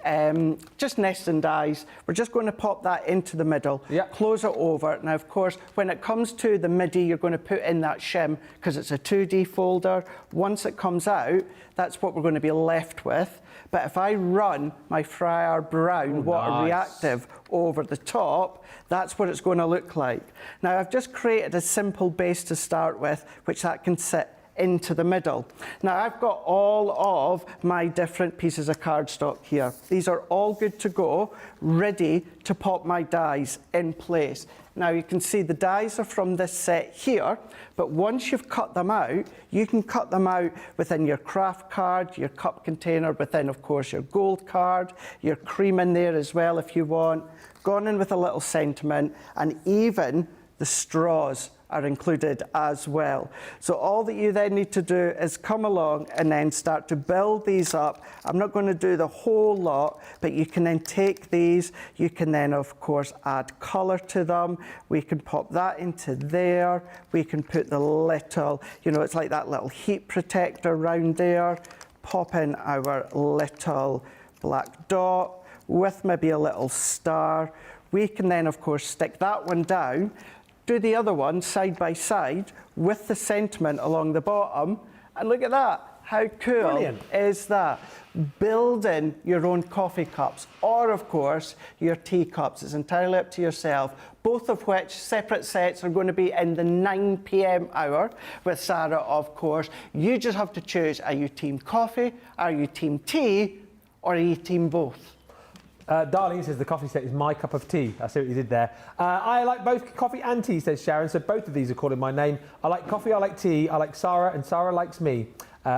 just nesting dies. We're just going to pop that into the middle, close it over. Now, of course, when it comes to the MIDI, you're going to put in that shim because it's a 2D folder. Once it comes out, that's what we're going to be left with. But if I run my Fryer Brown water reactive over the top, that's what it's going to look like. Now, I've just created a simple base to start with, which that can sit into the middle. Now, I've got all of my different pieces of cardstock here. These are all good to go, ready to pop my dies in place. Now, you can see the dies are from this set here, but once you've cut them out, you can cut them out within your craft card, your cup container, within, of course, your gold card, your cream in there as well if you want, gone in with a little sentiment, and even the straws are included as well. So all that you then need to do is come along and then start to build these up. I'm not going to do the whole lot, but you can then take these, you can then of course add colour to them. We can pop that into there. We can put the little, you know, it's like that little heat protector around there. Pop in our little black dot with maybe a little star. We can then of course stick that one down, do the other one side by side with the sentiment along the bottom, and look at that. How cool is that? Building your own coffee cups, or of course your teacups. It's entirely up to yourself, both of which separate sets are going to be in the 9 p.m. hour with Sarah, of course. You just have to choose, are you team coffee, are you team tea, or are you team both? Darlene says the coffee set is my cup of tea. I see what you did there. I like both coffee and tea, says Sharon, so both of these are calling my name. I like coffee, I like tea, I like Sarah, and Sarah likes me.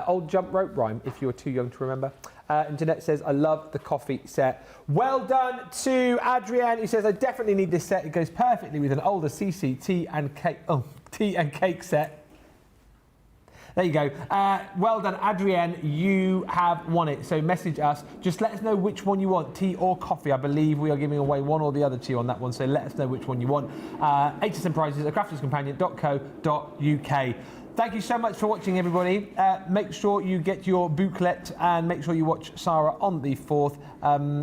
Old jump rope rhyme, if you were too young to remember. And Jeanette says, I love the coffee set. Well done to Adrienne, who says, I definitely need this set. It goes perfectly with an older CC tea and cake set. There you go. Well done, Adrienne. You have won it. So message us. Just let us know which one you want, tea or coffee. I believe we are giving away one or the other two on that one. So let us know which one you want. HSN prizes at crafterscompanion.co.uk. Thank you so much for watching, everybody. Make sure you get your booklet and make sure you watch Sarah on the 4th.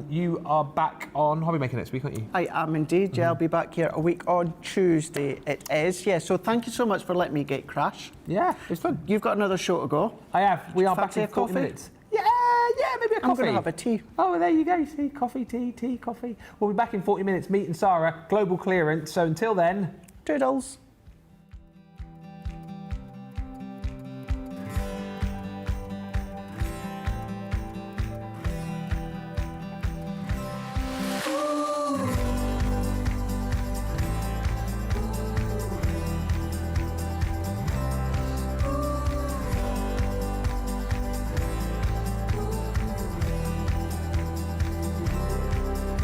You are back on Hobby Maker next week, aren't you? I am indeed, yeah. I'll be back here a week on Tuesday, it is. Yeah, so thank you so much for letting me get Crash. Yeah, it's fun. You've got another show to go. I have. We are back in 40 minutes. Yeah, maybe a coffee. I'm going to have a tea. Oh, there you go. See, coffee, tea, coffee. We'll be back in 40 minutes. Meet and Sarah, global clearance. So until then, toodles.